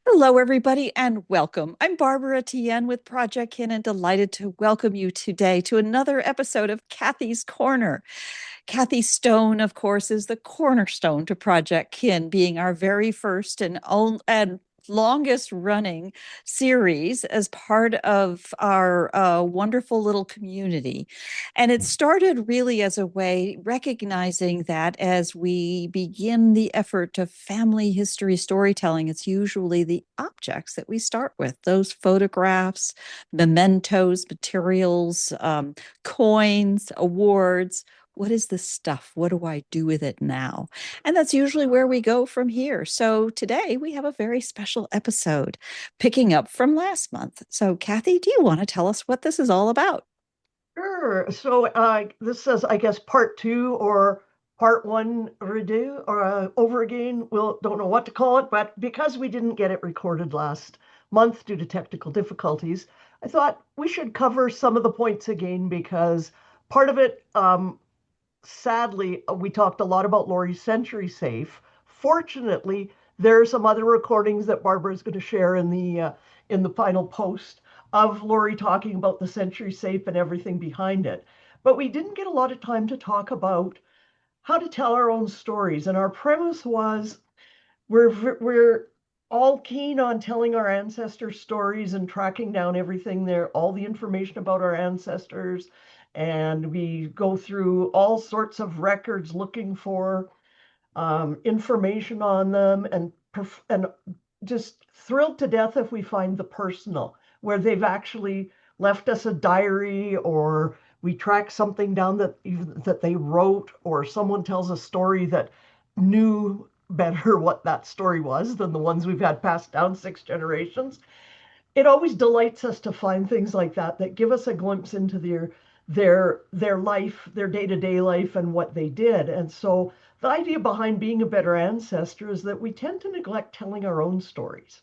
Hello, everybody, and welcome. I'm Barbara Tien with Project Kin and delighted to welcome you today to another episode of Kathy's Corner. Kathy Stone, of course, is the cornerstone to Project Kin, being our very first and longest running series as part of our wonderful little community. And it started really as a way recognizing that as we begin the effort of family history storytelling, it's usually the objects that we start with, those photographs, mementos, materials, coins, awards. What is this stuff? What do I do with it now? And that's usually where we go from here. So today we have a very special episode picking up from last month. So, Kathy, do you want to tell us what this is all about? Sure. So this says, I guess, part two or part one redo or over again. We'll don't know what to call it, but because we didn't get it recorded last month due to technical difficulties, I thought we should cover some of the points again because part of it, sadly, we talked a lot about Lori's Century Safe. Fortunately, there are some other recordings that Barbara is going to share in the final post of Lori talking about the Century Safe and everything behind it. But we didn't get a lot of time to talk about how to tell our own stories. And our premise was we're all keen on telling our ancestor stories and tracking down everything there, all the information about our ancestors. And we go through all sorts of records looking for information on them and just thrilled to death if we find the personal, where they've actually left us a diary or we track something down that they wrote, or someone tells a story that knew better what that story was than the ones we've had passed down 6 generations. It always delights us to find things like that give us a glimpse into their life, their day-to-day life, and what they did. And so the idea behind being a better ancestor is that we tend to neglect telling our own stories.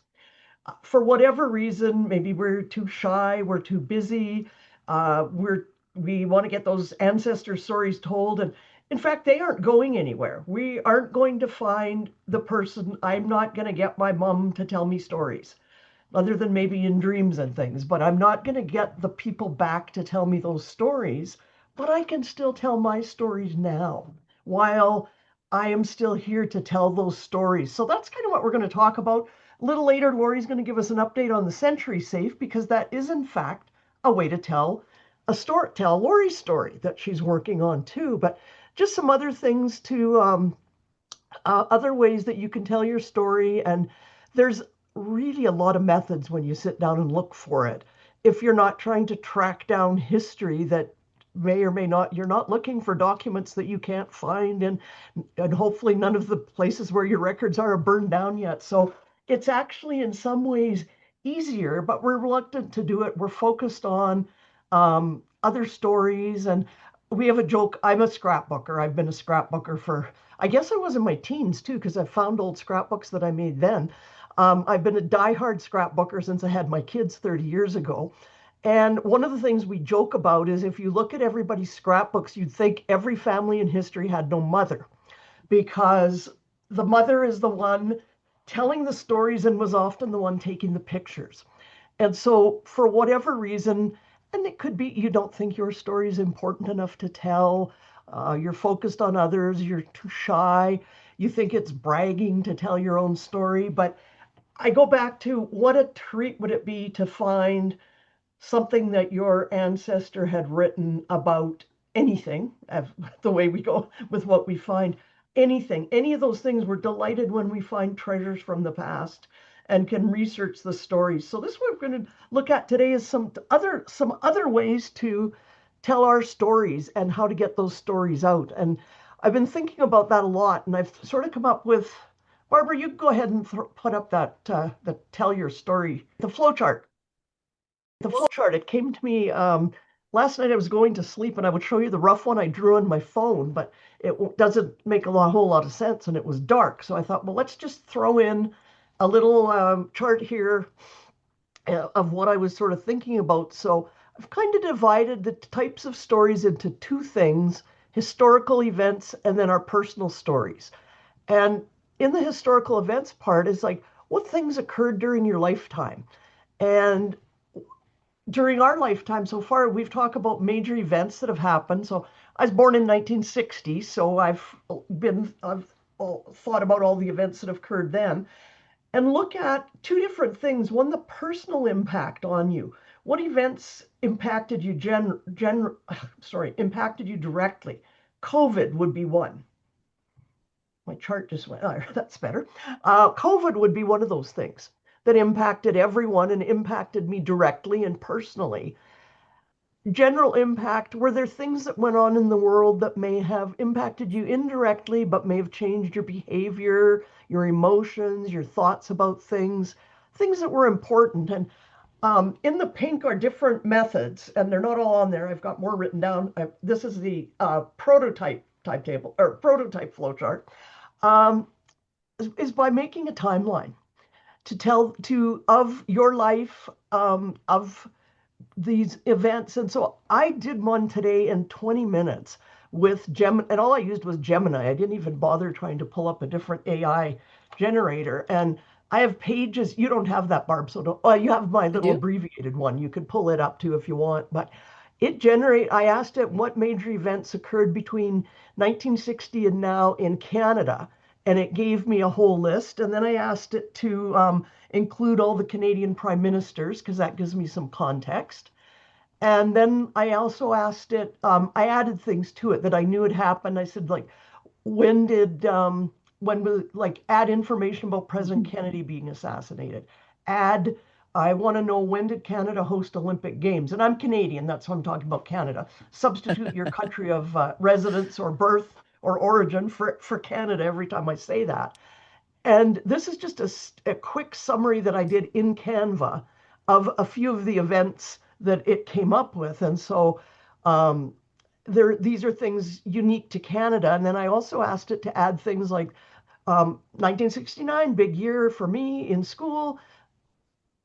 For whatever reason, maybe we're too shy, we're too busy, we want to get those ancestor stories told. And in fact, they aren't going anywhere. We aren't going to find the person. I'm not going to get my mom to tell me stories, other than maybe in dreams and things. But I'm not going to get the people back to tell me those stories. But I can still tell my stories now while I am still here to tell those stories. So that's kind of what we're going to talk about. A little later, Lori's going to give us an update on the Century Safe, because that is, in fact, a way to tell Lori's story that she's working on too. But just some other things other ways that you can tell your story. And there's really a lot of methods when you sit down and look for it. If you're not trying to track down history that may or may not, you're not looking for documents that you can't find, and hopefully none of the places where your records are burned down yet. So it's actually in some ways easier, but we're reluctant to do it. We're focused on other stories. And we have a joke. I'm a scrapbooker. I've been a scrapbooker for, I guess I was in my teens too, because I found old scrapbooks that I made then. I've been a diehard scrapbooker since I had my kids 30 years ago. And one of the things we joke about is if you look at everybody's scrapbooks, you'd think every family in history had no mother, because the mother is the one telling the stories and was often the one taking the pictures. And so for whatever reason, and it could be you don't think your story is important enough to tell, you're focused on others, you're too shy, you think it's bragging to tell your own story. But I go back to, what a treat would it be to find something that your ancestor had written about anything, the way we go with what we find, anything, any of those things. We're delighted when we find treasures from the past and can research the stories. So this what we're going to look at today is some other ways to tell our stories and how to get those stories out. And I've been thinking about that a lot, and I've sort of come up with, Barbara, you go ahead and put up that the tell your story, the flowchart. The flowchart, it came to me last night. I was going to sleep, and I would show you the rough one I drew on my phone, but it doesn't make whole lot of sense, and it was dark. So I thought, well, let's just throw in a little chart here of what I was sort of thinking about. So I've kind of divided the types of stories into two things: historical events, and then our personal stories. And in the historical events part is like what things occurred during your lifetime. And during our lifetime so far, we've talked about major events that have happened. So I was born in 1960, so I've thought about all the events that have occurred then and look at two different things. One, the personal impact on you. What events impacted you impacted you directly? COVID would be one. My chart just went, oh, that's better. COVID would be one of those things that impacted everyone and impacted me directly and personally. General impact, were there things that went on in the world that may have impacted you indirectly, but may have changed your behavior, your emotions, your thoughts about things that were important? And in the pink are different methods, and they're not all on there. I've got more written down. This is the prototype type table or prototype flowchart. Um, is by making a timeline to tell to of your life, of these events. And so I did one today in 20 minutes with Gemini, and all I used was Gemini. I didn't even bother trying to pull up a different AI generator. And I have pages. You don't have that, Barb. So don't, oh, you have my I little do. abbreviated one. You could pull it up too if you want. But I asked it what major events occurred between 1960 and now in Canada. And it gave me a whole list. And then I asked it to include all the Canadian prime ministers, because that gives me some context. And then I also asked it, I added things to it that I knew had happened. I said, like, when did, when was, like, add information about President Kennedy being assassinated. Add, I want to know when did Canada host Olympic Games? And I'm Canadian, that's what I'm talking about, Canada. Substitute your country of residence or birth or origin for Canada every time I say that. And this is just a quick summary that I did in Canva of a few of the events that it came up with. And so um, these are things unique to Canada. And then I also asked it to add things like 1969, big year for me in school,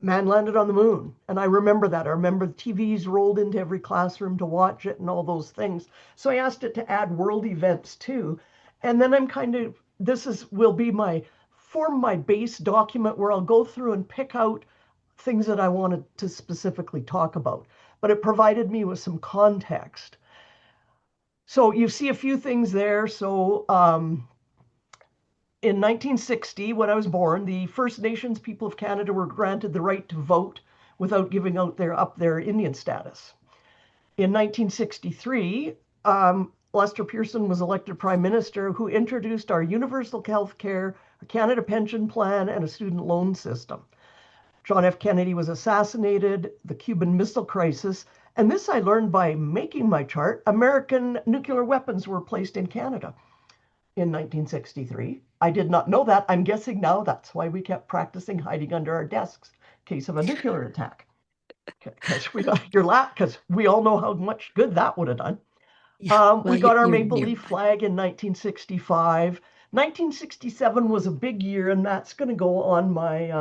man landed on the moon. And I remember that. I remember the TVs rolled into every classroom to watch it and all those things. So I asked it to add world events too. And then I'm kind of, this is will be my form my base document where I'll go through and pick out things that I wanted to specifically talk about. But it provided me with some context. So you see a few things there. So in 1960, when I was born, the First Nations people of Canada were granted the right to vote without giving out their Indian status. In 1963, Lester Pearson was elected Prime Minister, who introduced our universal health care, a Canada pension plan, and a student loan system. John F. Kennedy was assassinated, the Cuban Missile Crisis, and this I learned by making my chart. American nuclear weapons were placed in Canada in 1963. I did not know that. I'm guessing now that's why we kept practicing hiding under our desks in case of a nuclear attack. Because we got your lap, because we all know how much good that would have done. Yeah. Well, We got our you're Maple Leaf nearby. flag in 1965. 1967 was a big year, and that's going to go on my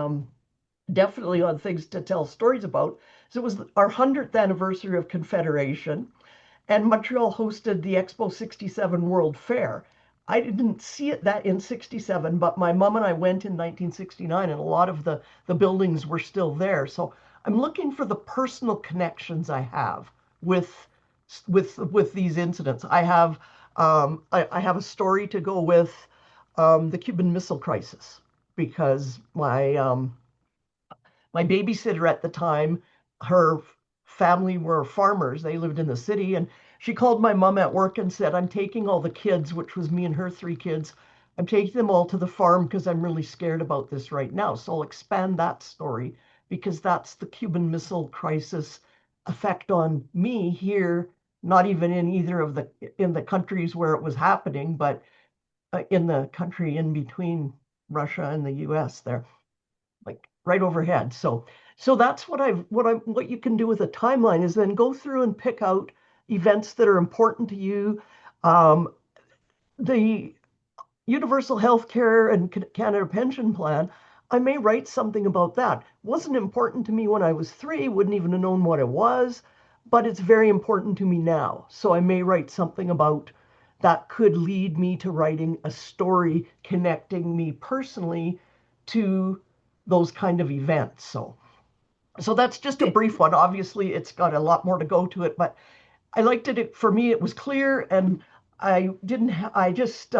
definitely on things to tell stories about. So it was our 100th anniversary of Confederation, and Montreal hosted the Expo 67 World Fair. I didn't see it that in 67, but my mom and I went in 1969, and a lot of the buildings were still there. So I'm looking for the personal connections I have with with these incidents. I have a story to go with the Cuban Missile Crisis because my babysitter at the time, her family were farmers. They lived in the city. And she called my mom at work and said, I'm taking all the kids, which was me and her three kids. I'm taking them all to the farm because I'm really scared about this right now. So I'll expand that story because that's the Cuban Missile Crisis effect on me here, not even in either of in the countries where it was happening, but in the country in between Russia and the US there, like right overhead. So that's what you can do with a timeline is then go through and pick out events that are important to you. Um, the Universal Health Care and Canada Pension Plan, I may write something about that. Wasn't important to me when I was 3, wouldn't even have known what it was, but it's very important to me now. So I may write something about that could lead me to writing a story connecting me personally to those kind of events. So that's just a brief one. Obviously, it's got a lot more to go to it, but I liked it. For me, it was clear, and I just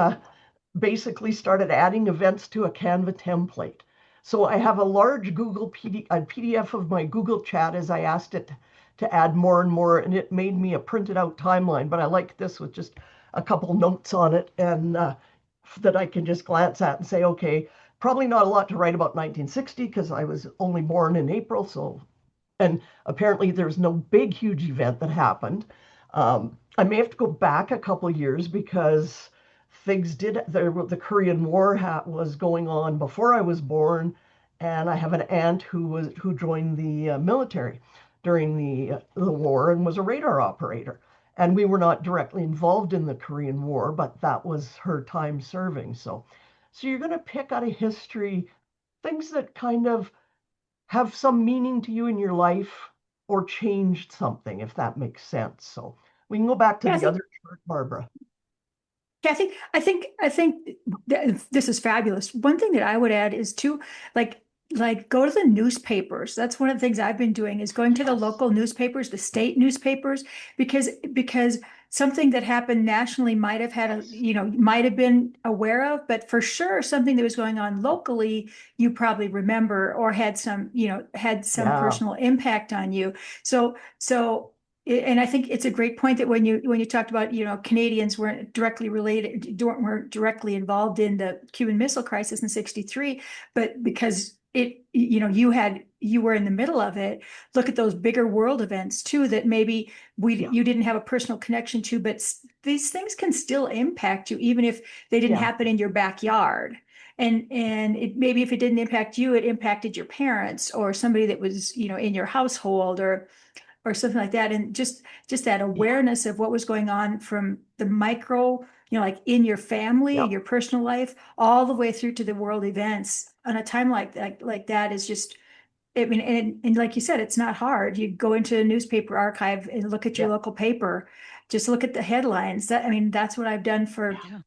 basically started adding events to a Canva template. So I have a large a PDF of my Google chat as I asked it to add more and more, and it made me a printed out timeline. But I like this with just a couple notes on it, and that I can just glance at and say, okay, probably not a lot to write about 1960 because I was only born in April. So, and apparently there's no big, huge event that happened. I may have to go back a couple of years because the Korean War was going on before I was born, and I have an aunt who joined the military during the war and was a radar operator. And we were not directly involved in the Korean War, but that was her time serving. So you're going to pick out of history things that kind of have some meaning to you in your life or changed something, if that makes sense. So we can go back to the Kathy, other chart, Barbara. Kathy, I think this is fabulous. One thing that I would add is to like go to the newspapers. That's one of the things I've been doing is going to the Yes. local newspapers, the state newspapers, because something that happened nationally might have had Yes. might have been aware of, but for sure something that was going on locally, you probably remember or had some Yeah. personal impact on you. So and I think it's a great point that when you talked about, Canadians weren't directly involved in the Cuban Missile Crisis in '63, but because you were in the middle of it. Look at those bigger world events too that maybe Yeah. you didn't have a personal connection to, but these things can still impact you even if they didn't Yeah. happen in your backyard. And maybe if it didn't impact you, it impacted your parents or somebody that was, in your household or something like that. And just that Yeah. awareness of what was going on from the micro, like in your family, Yeah. your personal life, all the way through to the world events on a time like that is just, I mean, and like you said, it's not hard. You go into a newspaper archive and look at your Yeah. local paper, just look at the headlines. I mean, that's what I've done Yeah.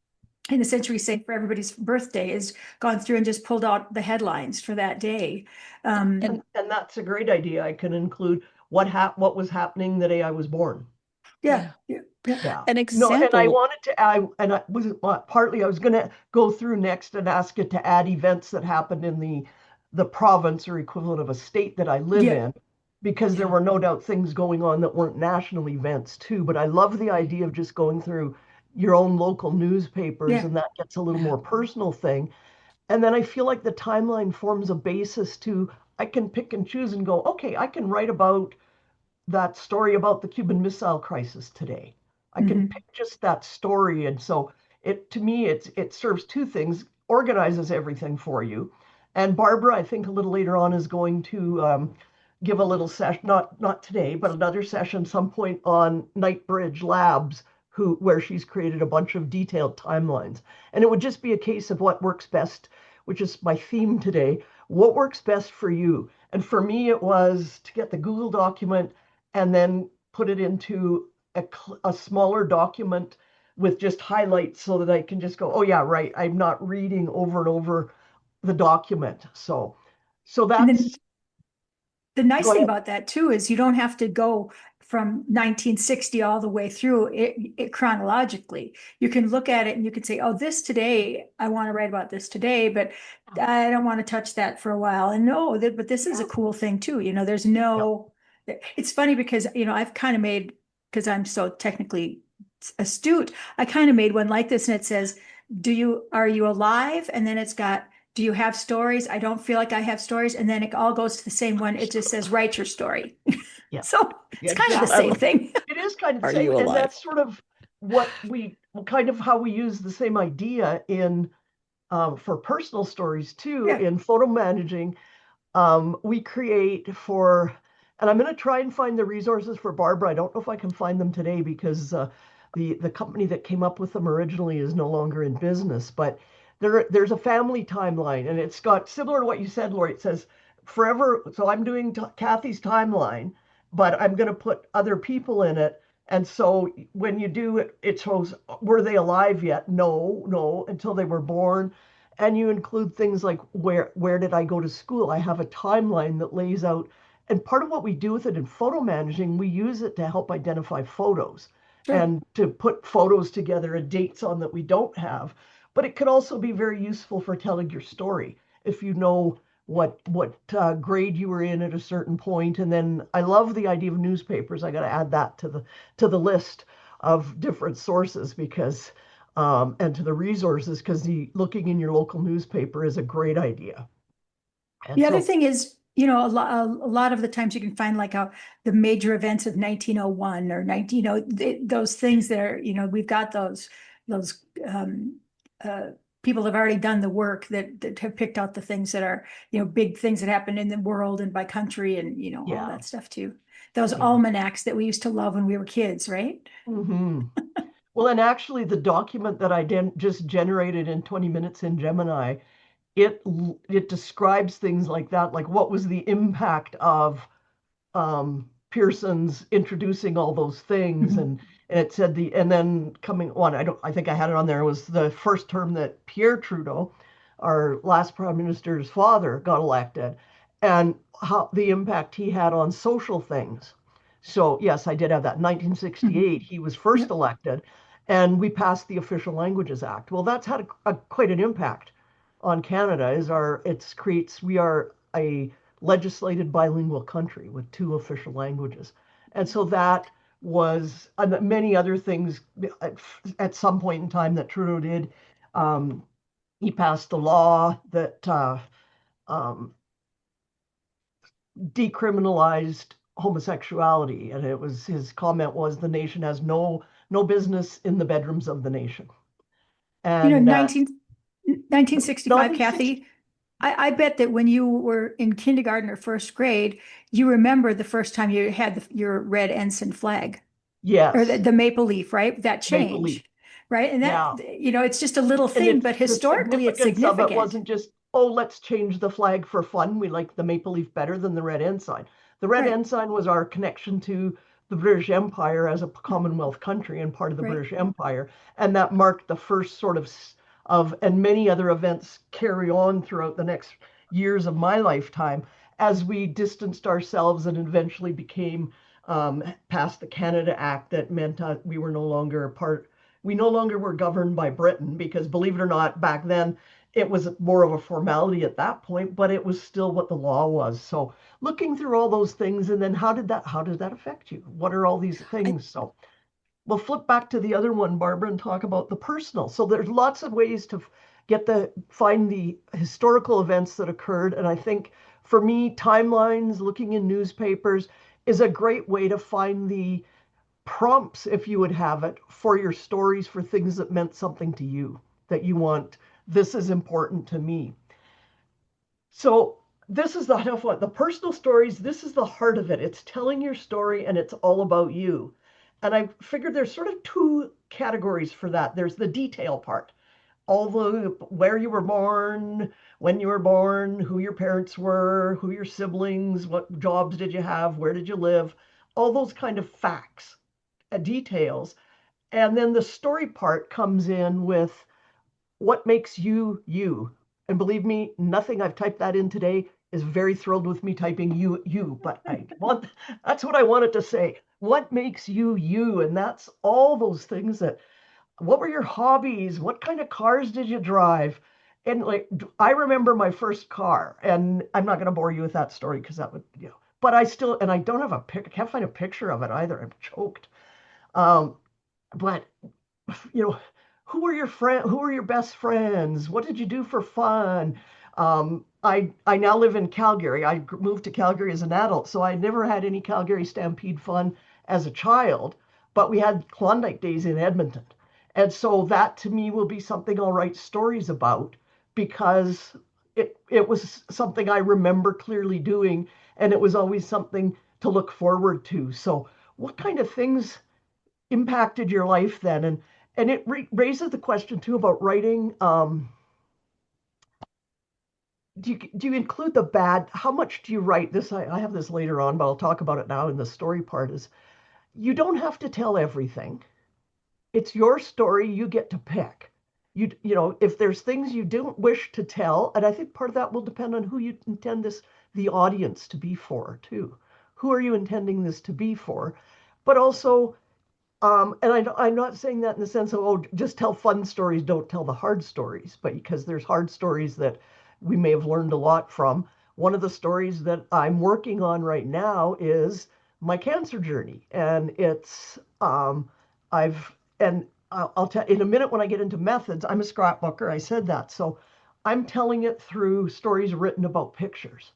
in the Century Saint for everybody's birthday, is gone through and just pulled out the headlines for that day. And And that's a great idea. I can include what was happening the day I was born. Yeah, yeah, yeah, yeah. Yeah. an No, and I example. wanted to add, and I was partly I was going to go through next and ask it to add events that happened in the province or equivalent of a state that I live Yeah. in, because there Yeah. were no doubt things going on that weren't national events too. But I love the Right. idea of just going through your own local newspapers, Yeah. and that gets a little Yeah. more personal thing. And then I feel like the timeline forms a basis to I can pick and choose and go, okay, I can write about that story about the Cuban Missile Crisis today. I can Mhm. pick just that story. And so it to me it serves two things, organizes everything for you. And Barbara, I think a little later on is going to give a little session, not today, but another session some point on Nightbridge Labs, where she's created a bunch of detailed timelines. And it would just be a case of what works best, which is my theme today. What works best for you? And for me, it was to get the Google document and then put it into a smaller document with just highlights so that I can just go, oh yeah, right. I'm not reading over and over the document. So And then that's the nice go thing ahead. about that too is you don't have to go from 1960 all the way through it chronologically. You can look at it and you can say, oh, this today, I want to write about this today, but I don't want to touch that for a while. And no, but this is a Yeah. cool thing too. There's Yep. no, it's funny because, I've kind of made, because I'm so technically astute, I kind of made one like this and it says, are you alive? And then it's got, do you have stories? I don't feel like I have stories. And then it all goes to the same one. It just says, write your story. Yeah. So Yeah, it's kind of the exactly. same thing. It is kind of the Are same, you and alive? that's sort of what we kind of how we use the same idea in for personal stories too Yeah. in photo managing. We create for, and I'm going to try and find the resources for Barbara. I don't know if I can find them today because the company that came up with them originally is no longer in business. But there's a family timeline, and it's got similar to what you said, Lori. It says forever. So I'm doing Kathy's timeline, but I'm going to put other people in it. And so when you do it, it shows, were they alive yet? No, no, until they were born. And you include things like where did I go to school? I have a timeline that lays out. And part of what we do with it in photo managing, we use it to help identify photos Sure. and to put photos together and dates on that we don't have. But it could also be very useful for telling your story if you know what grade you were in at a certain point. And then I love the idea of newspapers. I got to add that to the list of different sources because and to the resources because the looking in your local newspaper is a great idea. And The other so thing is, a lot of the times you can find like the major events of 1901 or 19, those things that are, we've got those uh, people have already done the work that have picked out the things that are, big things that happen in the world and by country and, all yeah, that stuff too. Those yeah. almanacs that we used to love when we were kids, right? Hmm. Well, and actually, the document that I just generated in 20 minutes in Gemini, it describes things like that, like what was the impact of Pearson's introducing all those things, Mhm. and it said and then coming on, I think I had it on there, was the first term that Pierre Trudeau, our last prime minister's father, got elected, and how the impact he had on social things. So yes, I did have that. In Mhm. 1968, he was first Yep. elected, and we passed the Official Languages Act. Well, that's had quite an impact on Canada. It's creates we are a legislated bilingual country with two official languages. And so that was, and many other things at some point in time that Trudeau did. Um, he passed a law that um, decriminalized homosexuality, and it was his comment was the nation has no business in the bedrooms of the nation. You know, And 1965, 1960, Kathy, I bet that when you were in kindergarten or first grade, you remember the first time you had your red ensign flag or yes, the maple leaf, right? That maple leaf, change, right? And that, yeah. it's just a little And thing, it's but the historically it's significance of it significant, wasn't just, oh, let's change the flag for fun. We like the maple leaf better than the red ensign. The red right? ensign was our connection to the British Empire as a Commonwealth country and part of the Right. British Empire. And that marked the first sort of, and many other events carry on throughout the next years of my lifetime as we distanced ourselves and eventually became passed the Canada Act that meant we were no longer part we no longer were governed by Britain because, believe it or not, back then it was more of a formality at that point, but it was still what the law was. So looking through all those things, and then how did that affect you? What are all these I, things? So we'll flip back to the other one, Barbara, and talk about the personal. So there's lots of ways to find the historical events that occurred, and I think for me, timelines, looking in newspapers, is a great way to find the prompts, if you would have it, for your stories for things that meant something to you, that you want, this is important to me. So this is the personal stories, this is the heart of it. It's telling your story and it's all about you. And I figured there's sort of two categories for that. There's the detail part, all the where you were born, when you were born, who your parents were, who your siblings, what jobs did you have, where did you live, all those kind of facts, details. And then the story part comes in with what makes you you. And believe me, nothing I've typed that in today is very thrilled with me typing you, but that's what I wanted to say. What makes you you? And that's all those things that, what were your hobbies? What kind of cars did you drive? And like, I remember my first car, and I'm not going to bore you with that story because that would, but and I don't have I can't find a picture of it either. I'm choked. Um, but you know, who are your best friends? What did you do for fun? I now live in Calgary. I moved to Calgary as an adult, so I never had any Calgary Stampede fun as a child, but we had Klondike days in Edmonton. And so that to me will be something I'll write stories about because it was something I remember clearly doing, and it was always something to look forward to. So what kind of things impacted your life then? And it raises the question too about writing. Do you include the bad? How much do you write? I have this later on, but I'll talk about it now in the story part. Is you don't have to tell everything. It's your story, you get to pick. If there's things you don't wish to tell, and I think part of that will depend on who you intend the audience to be for too. Who are you intending this to be for? But also, I'm not saying that in the sense of, oh, just tell fun stories, don't tell the hard stories, but because there's hard stories that we may have learned a lot from. One of the stories that I'm working on right now is my cancer journey. And I'll tell in a minute when I get into methods, I'm a scrapbooker. I said that. So I'm telling it through stories written about pictures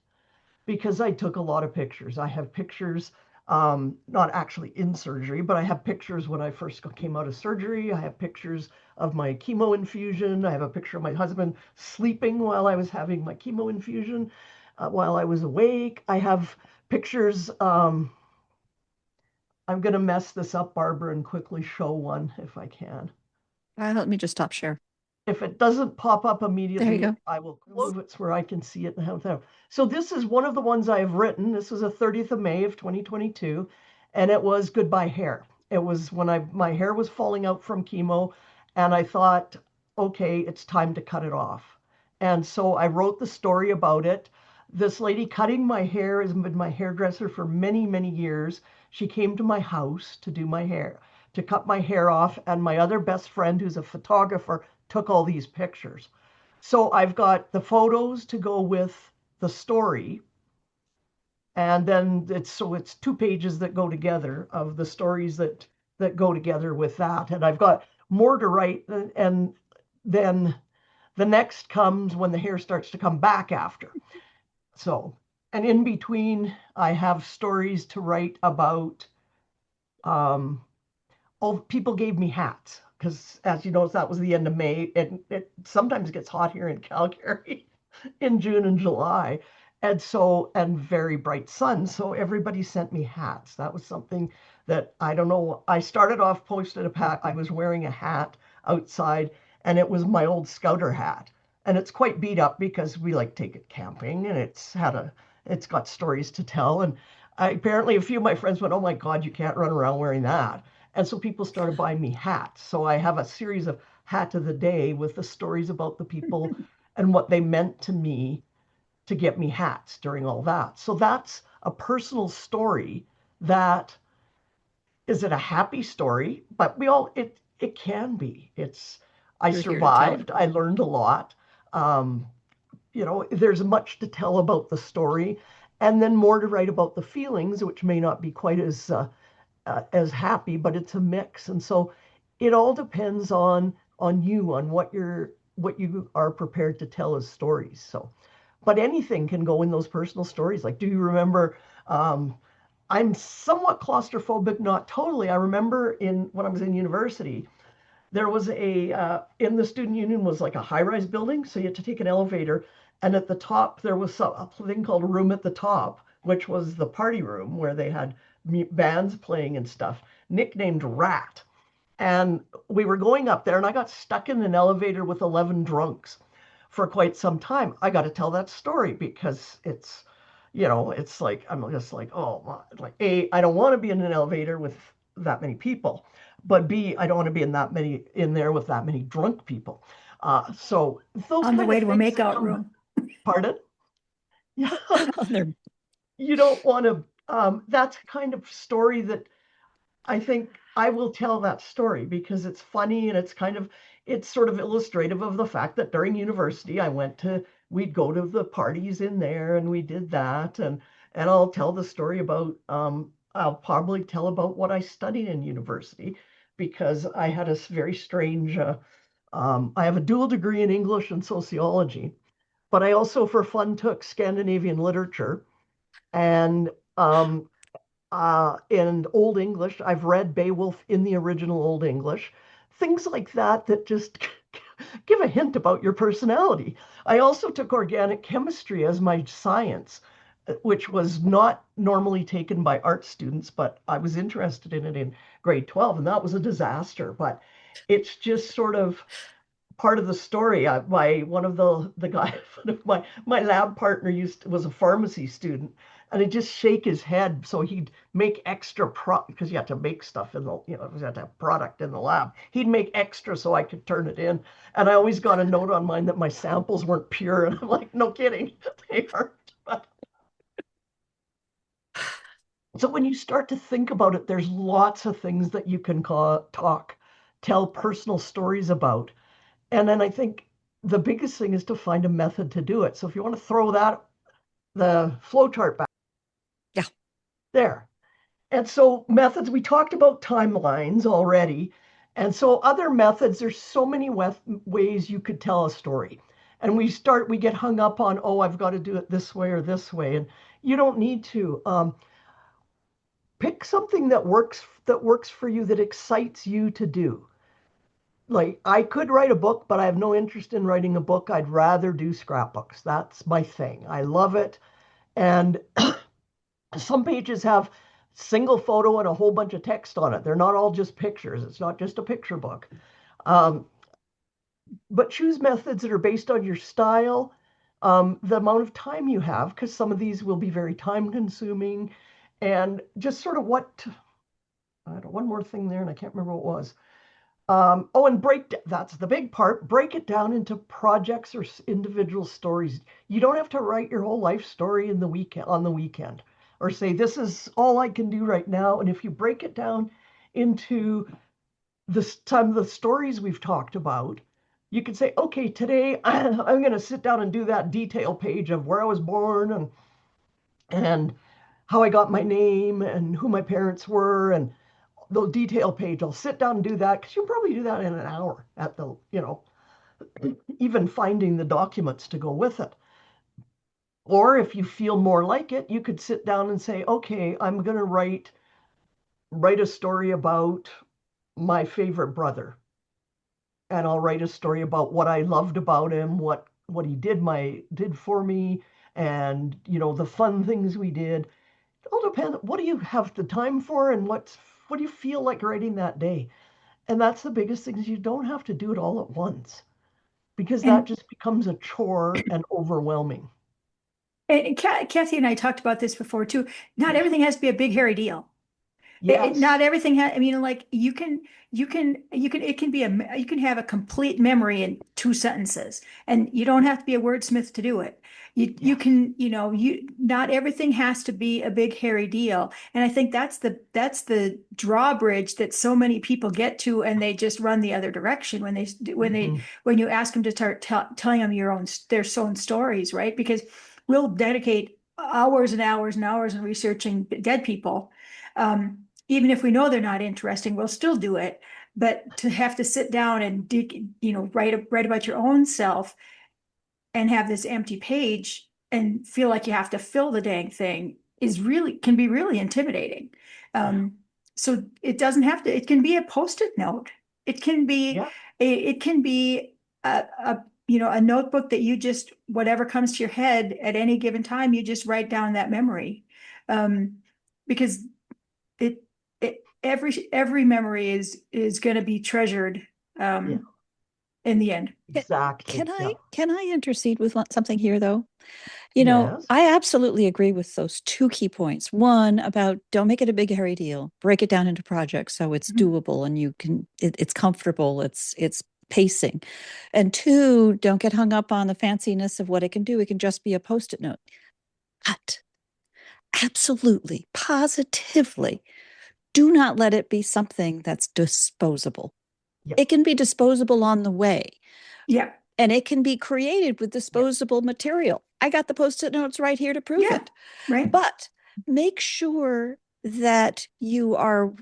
because I took a lot of pictures. I have pictures, not actually in surgery, but I have pictures when I first came out of surgery. I have pictures of my chemo infusion. I have a picture of my husband sleeping while I was having my chemo infusion, while I was awake. I have pictures. I'm going to mess this up, Barbara, and quickly show one if I can. Let me just stop share. If it doesn't pop up There you immediately, go. I will close it where I can see it and have that. So this is one of the ones I have written. This was a 30th of May of 2022, and it was Goodbye Hair. It was when my hair was falling out from chemo, and I thought, okay, it's time to cut it off. And so I wrote the story about it. This lady cutting my hair has been my hairdresser for many, many years. She came to my house to do my hair, to cut my hair off, and my other best friend, who's a photographer, took all these pictures. So I've got the photos to go with the story. And then it's 2 pages that go together of the stories that go together with that. And I've got more to write. And then the next comes when the hair starts to come back after. So, and in between, I have stories to write about. People gave me hats because, as you notice, that was the end of May, and it sometimes gets hot here in Calgary in June and July, and very bright sun. So everybody sent me hats. That was something that I don't know. I started off posted a pack. I was wearing a hat outside, and it was my old scouter hat, and it's quite beat up because we like take it camping, and it's got stories to tell. And apparently, a few of my friends went, "Oh my God, you can't run around wearing that." And so people started buying me hats. So I have a series of hat of the day with the stories about the people and what they meant to me to get me hats during all that. So that's a personal story that is it a happy story, but it can be. I survived. I learned a lot. Um, there's much to tell about the story, and then more to write about the feelings, which may not be quite as happy, but it's a mix. And so it all depends on you, on what you are prepared to tell as stories. So, but anything can go in those personal stories. Like, do you remember? I'm somewhat claustrophobic, not totally. I remember when I was in university, there was in the student union was like a high-rise building, so you had to take an elevator, and at the top there was a thing called a room at the top, which was the party room where they had bands playing and stuff, nicknamed Rat. And we were going up there, and I got stuck in an elevator with 11 drunks for quite some time. I got to tell that story because it's like I'm just like, oh, like I don't want to be in an elevator with that many people, but B, I don't want to be in there with that many drunk people. So those on the kind way of to a things makeout room. Pardon? Yeah, There. you don't want to. That's kind of story that I think I will tell that story because it's funny and it's sort of illustrative of the fact that during university we'd go to the parties in there and we did that and I'll tell the story about I'll probably tell about what I studied in university because I had a very strange I have a dual degree in English and sociology, but I also for fun took Scandinavian literature and in Old English. I've read Beowulf in the original Old English. Things like that just give a hint about your personality. I also took organic chemistry as my science, which was not normally taken by art students, but I was interested in it in grade 12, and that was a disaster. But it's just sort of part of the story. One of the guy, my lab partner was a pharmacy student, and he'd just shake his head. So he'd make extra because you had to make stuff in the, you had to have product in the lab. He'd make extra so I could turn it in. And I always got a note on mine that my samples weren't pure. And I'm like, no kidding, they aren't. But so when you start to think about it, there's lots of things that you can tell personal stories about. And then I think the biggest thing is to find a method to do it. So if you want to throw the flowchart back Yeah. there. And so methods, we talked about timelines already. And so other methods, there's so many ways you could tell a story. And we get hung up on, oh, I've got to do it this way or this way. And you don't need to. Pick something that works for you, that excites you to do. Like, I could write a book, but I have no interest in writing a book. I'd rather do scrapbooks. That's my thing. I love it. And some pages have single photo and a whole bunch of text on it. They're not all just pictures. It's not just a picture book. But choose methods that are based on your style, the amount of time you have, because some of these will be very time consuming, and just sort of I don't, one more thing there, and I can't remember what it was. And that's the big part. Break it down into projects or individual stories. You don't have to write your whole life story on the weekend, or say, this is all I can do right now. And if you break it down into some of the stories we've talked about, you can say, okay, today I'm going to sit down and do that detail page of where I was born and how I got my name and who my parents were, and the detail page. I'll sit down and do that, because you'll probably do that in an hour at the, even finding the documents to go with it. Or if you feel more like it, you could sit down and say, okay, I'm going to write a story about my favorite brother. And I'll write a story about what I loved about him, what he did for me, and the fun things we did. It all depends. What do you have the time for, and what do you feel like writing that day? And that's the biggest thing, is you don't have to do it all at once, because that And just becomes a chore and overwhelming. Kathy and I talked about this before too. Not everything has to be a big hairy deal. Yes. Not everything I mean, like it can be you can have a complete memory in 2 sentences, and you don't have to be a wordsmith to do it. You Yes. can, not everything has to be a big hairy deal. And I think that's the drawbridge that so many people get to, and they just run the other direction when you ask them to start telling them their own stories, right? Because we'll dedicate hours and hours and hours in researching dead people. Even if we know they're not interesting, we'll still do it. But to have to sit down and dig, write about your own self and have this empty page and feel like you have to fill the dang thing can be really intimidating. So it doesn't have to, it can be a post-it note. It can be, Yeah. it can be a notebook that you just, whatever comes to your head at any given time, you just write down that memory. Because every memory is going to be treasured in the end. Exactly. Can I intercede with something here, though? Yes. I absolutely agree with those two key points. One, about don't make it a big hairy deal. Break it down into projects so it's doable and it's comfortable. It's pacing. And two, don't get hung up on the fanciness of what it can do. It can just be a post-it note. But absolutely, positively, do not let it be something that's disposable. Yeah. It can be disposable on the way. Yeah. And it can be created with disposable material. I got the post-it notes right here to prove it. Right. But make sure that you are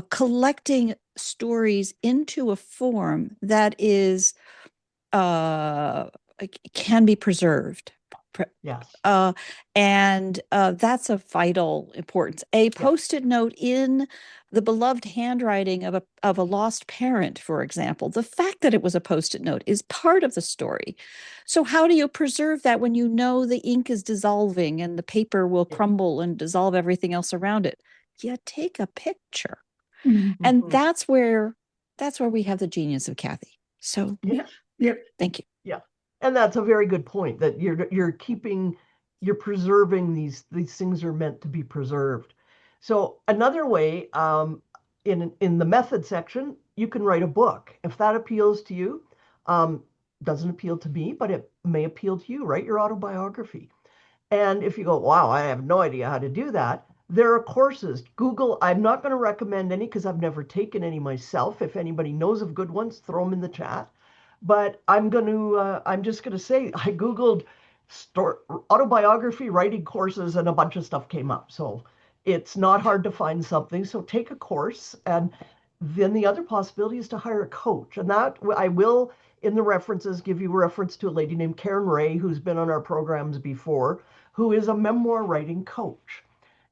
collecting stories into a form that is can be preserved. Yes. And that's of vital importance. A post-it note in the beloved handwriting of a lost parent, for example, the fact that it was a post-it note is part of the story. So how do you preserve that when you know the ink is dissolving and the paper will crumble and dissolve everything else around it? You take a picture. And that's where we have the genius of Kathy. So Yep. thank you. Yeah. And that's a very good point, that you're keeping you're preserving these things are meant to be preserved. So another way, in the method section, you can write a book. If that appeals to you, doesn't appeal to me, but it may appeal to you. Write your autobiography. And if you go, wow, I have no idea how to do that, there are courses. Google, I'm not going to recommend any because I've never taken any myself. If anybody knows of good ones, throw them in the chat. But I'm just going to say, I Googled autobiography writing courses and a bunch of stuff came up. So it's not hard to find something. So take a course. And then the other possibility is to hire a coach. And that I will, in the references, give you a reference to a lady named Karen Ray, who's been on our programs before, who is a memoir writing coach.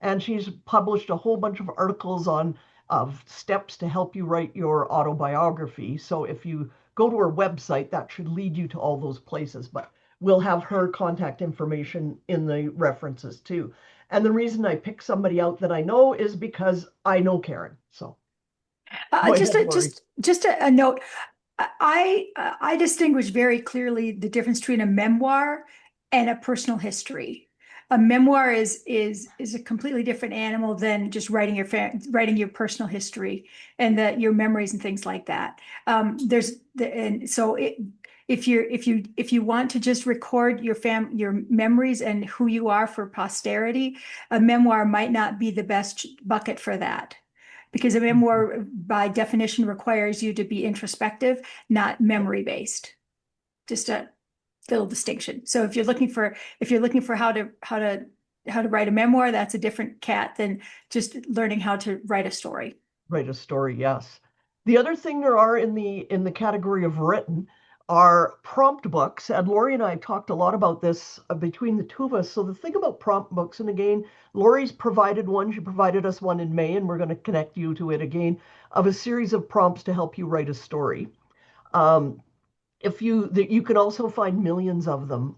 And she's published a whole bunch of articles of steps to help you write your autobiography. So if you go to her website, that should lead you to all those places. But we'll have her contact information in the references too. And the reason I pick somebody out that I know is because I know Karen. So just a note. I distinguish very clearly the difference between a memoir and a personal history. A memoir is a completely different animal than just writing your personal history and your memories and things like that. If you want to just record your memories and who you are for posterity, a memoir might not be the best bucket for that. Because a memoir, by definition, requires you to be introspective, not memory-based. Just a little distinction. So if you're looking for how to write a memoir, that's a different cat than just learning how to write a story. Write a story, yes. The other thing there are in the category of written are prompt books, and Lori and I talked a lot about this between the two of us. So the thing about prompt books, and again, Lori's provided one, she provided us one in May, and we're going to connect you to it again, of a series of prompts to help you write a story. You can also find millions of them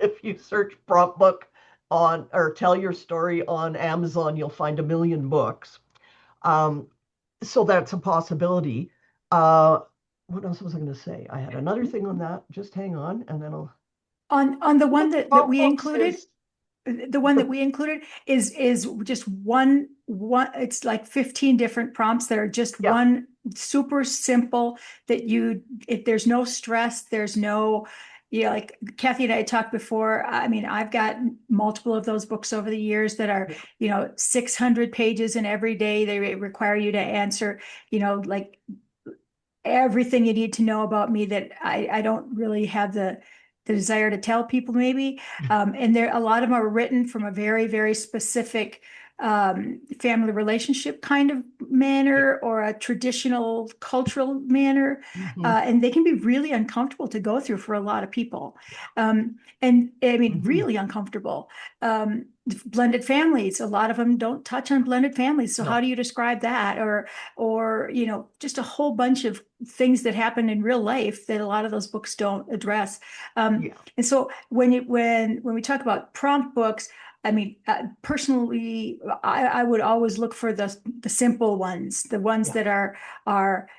if you search prompt book or tell your story on Amazon, you'll find a million books. So that's a possibility. What else was I going to say? I had another thing on that. Just hang on, and then I'll. On the one that we included, the one that we included is just one. It's like 15 different prompts that are just one super simple. If there's no stress, there's no. Like Kathy and I talked before. I mean, I've got multiple of those books over the years that are, 600 pages, and every day they require you to answer, like everything you need to know about me that I don't really have the desire to tell people maybe. And a lot of them are written from a very, very specific family relationship kind of manner or a traditional cultural manner. And they can be really uncomfortable to go through for a lot of people. And I mean, really uncomfortable. Blended families, a lot of them don't touch on blended families. So how do you describe that? Or just a whole bunch of things that happen in real life that a lot of those books don't address. And so when we talk about prompt books, I mean, personally, I would always look for the simple ones, the ones that are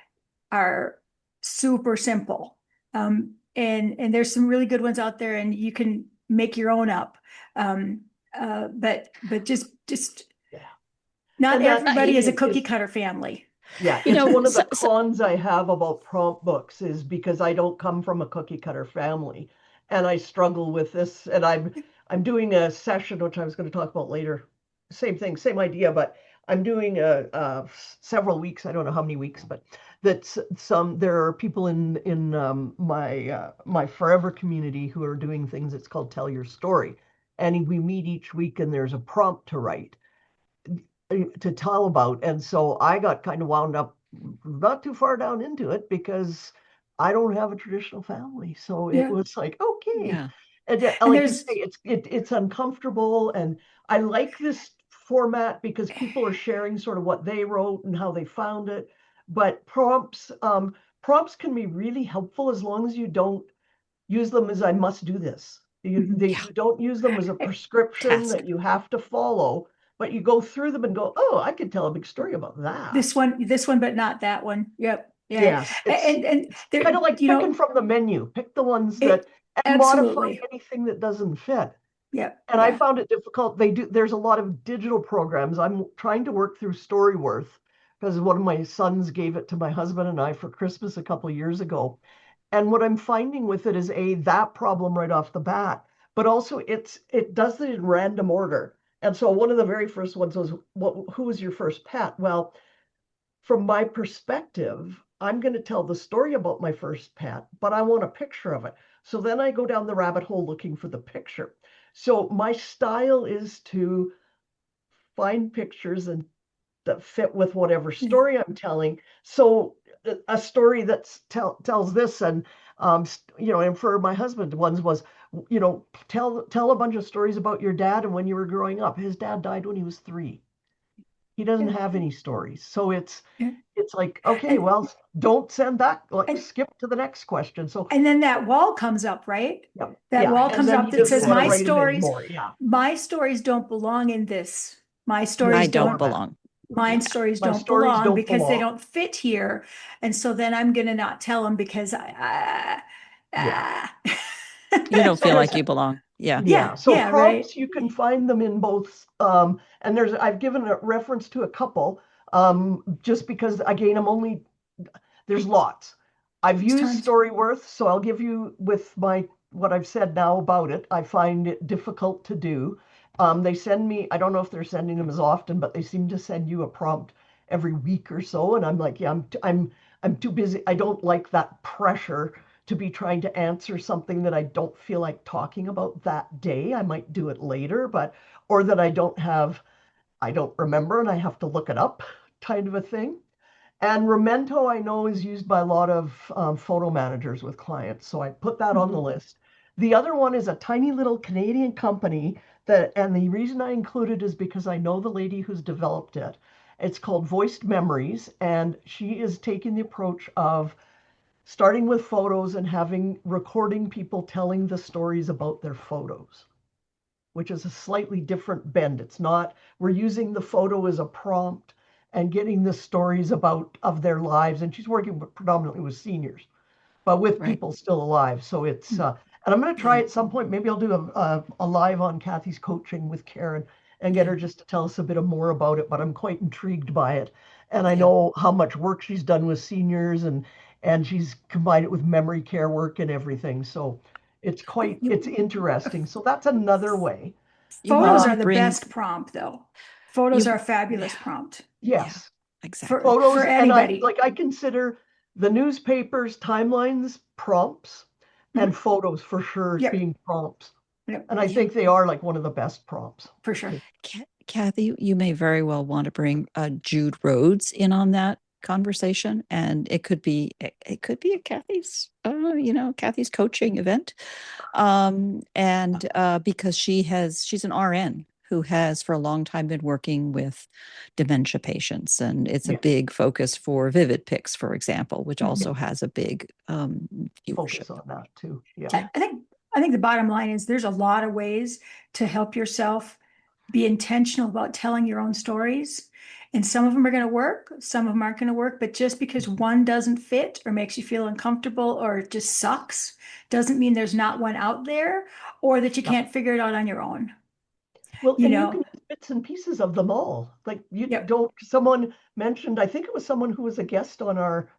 super simple. And there's some really good ones out there, and you can make your own up. But just not everybody is a cookie cutter family. Yeah, one of the cons I have about prompt books is because I don't come from a cookie cutter family, and I struggle with this. And I'm doing a session, which I was going to talk about later. Same thing, same idea, but I'm doing several weeks. I don't know how many weeks, but there are people in my forever community who are doing things. It's called Tell Your Story, and we meet each week, and there's a prompt to write to tell about. And so I got kind of wound up not too far down into it because I don't have a traditional family. So it was like, okay. Yeah. And like you say, it's uncomfortable. And I like this format because people are sharing sort of what they wrote and how they found it. But prompts can be really helpful as long as you don't use them as I must do this. You don't use them as a prescription that you have to follow, but you go through them and go, oh, I could tell a big story about that. This one, but not that one. Yep. Yeah. Yes. And kind of like picking from the menu. Pick the ones that and modify anything that doesn't fit. Yep. And I found it difficult. There's a lot of digital programs. I'm trying to work through Storyworth because one of my sons gave it to my husband and I for Christmas a couple of years ago. And what I'm finding with it is that problem right off the bat, but also it does it in random order. And so one of the very first ones was, who was your first pet? Well, from my perspective, I'm going to tell the story about my first pet, but I want a picture of it. So then I go down the rabbit hole looking for the picture. So my style is to find pictures and that fit with whatever story I'm telling. So a story that tells this, and and for my husband, ones was, tell a bunch of stories about your dad and when you were growing up. His dad died when he was 3. He doesn't have any stories. So it's like, okay, well, don't send that. Like, skip to the next question. So and then that wall comes up, right? Yep. That wall comes up that says my stories don't belong in this. My stories don't belong. My stories don't belong because they don't fit here. And so then I'm going to not tell them because you don't feel like you belong. So prompts, you can find them in both. And I've given a reference to a couple, just because, again, there's lots. I've used Storyworth, so I'll give you with what I've said now about it. I find it difficult to do. They send me, I don't know if they're sending them as often, but they seem to send you a prompt every week or so. And I'm like, yeah, I'm too busy. I don't like that pressure to be trying to answer something that I don't feel like talking about that day. I might do it later, or that I don't remember and I have to look it up, kind of a thing. And Memento, I know, is used by a lot of photo managers with clients. So I put that on the list. The other one is a tiny little Canadian company and the reason I include it is because I know the lady who's developed it. It's called Voiced Memories, and she is taking the approach of starting with photos and recording people telling the stories about their photos, which is a slightly different bend. It's not, we're using the photo as a prompt and getting the stories of their lives. And she's working predominantly with seniors, but with people still alive. So it's, and I'm going to try at some point, maybe I'll do a live on Kathy's coaching with Karen and get her just to tell us a bit more about it, but I'm quite intrigued by it. And I know how much work she's done with seniors and she's combined it with memory care work and everything. So it's interesting. So that's another way. Photos are the best prompt, though. Photos are a fabulous prompt. Yes, exactly. Photos, for anybody. And I consider the newspapers, timelines, prompts, and photos for sure being prompts. And I think they are like one of the best prompts. For sure. Kathy, you may very well want to bring Jude Rhodes in on that conversation, and it could be a Kathy's Kathy's coaching event, and because she's an RN who has for a long time been working with dementia patients, and it's a big focus for Vivid Pics, for example, which also has a big focus on that too. I think the bottom line is there's a lot of ways to help yourself be intentional about telling your own stories. And some of them are going to work, some of them aren't going to work. But just because one doesn't fit or makes you feel uncomfortable or it just sucks, doesn't mean there's not one out there or that you can't figure it out on your own. Well, you can use bits and pieces of them all. Like someone mentioned, I think it was someone who was a guest on our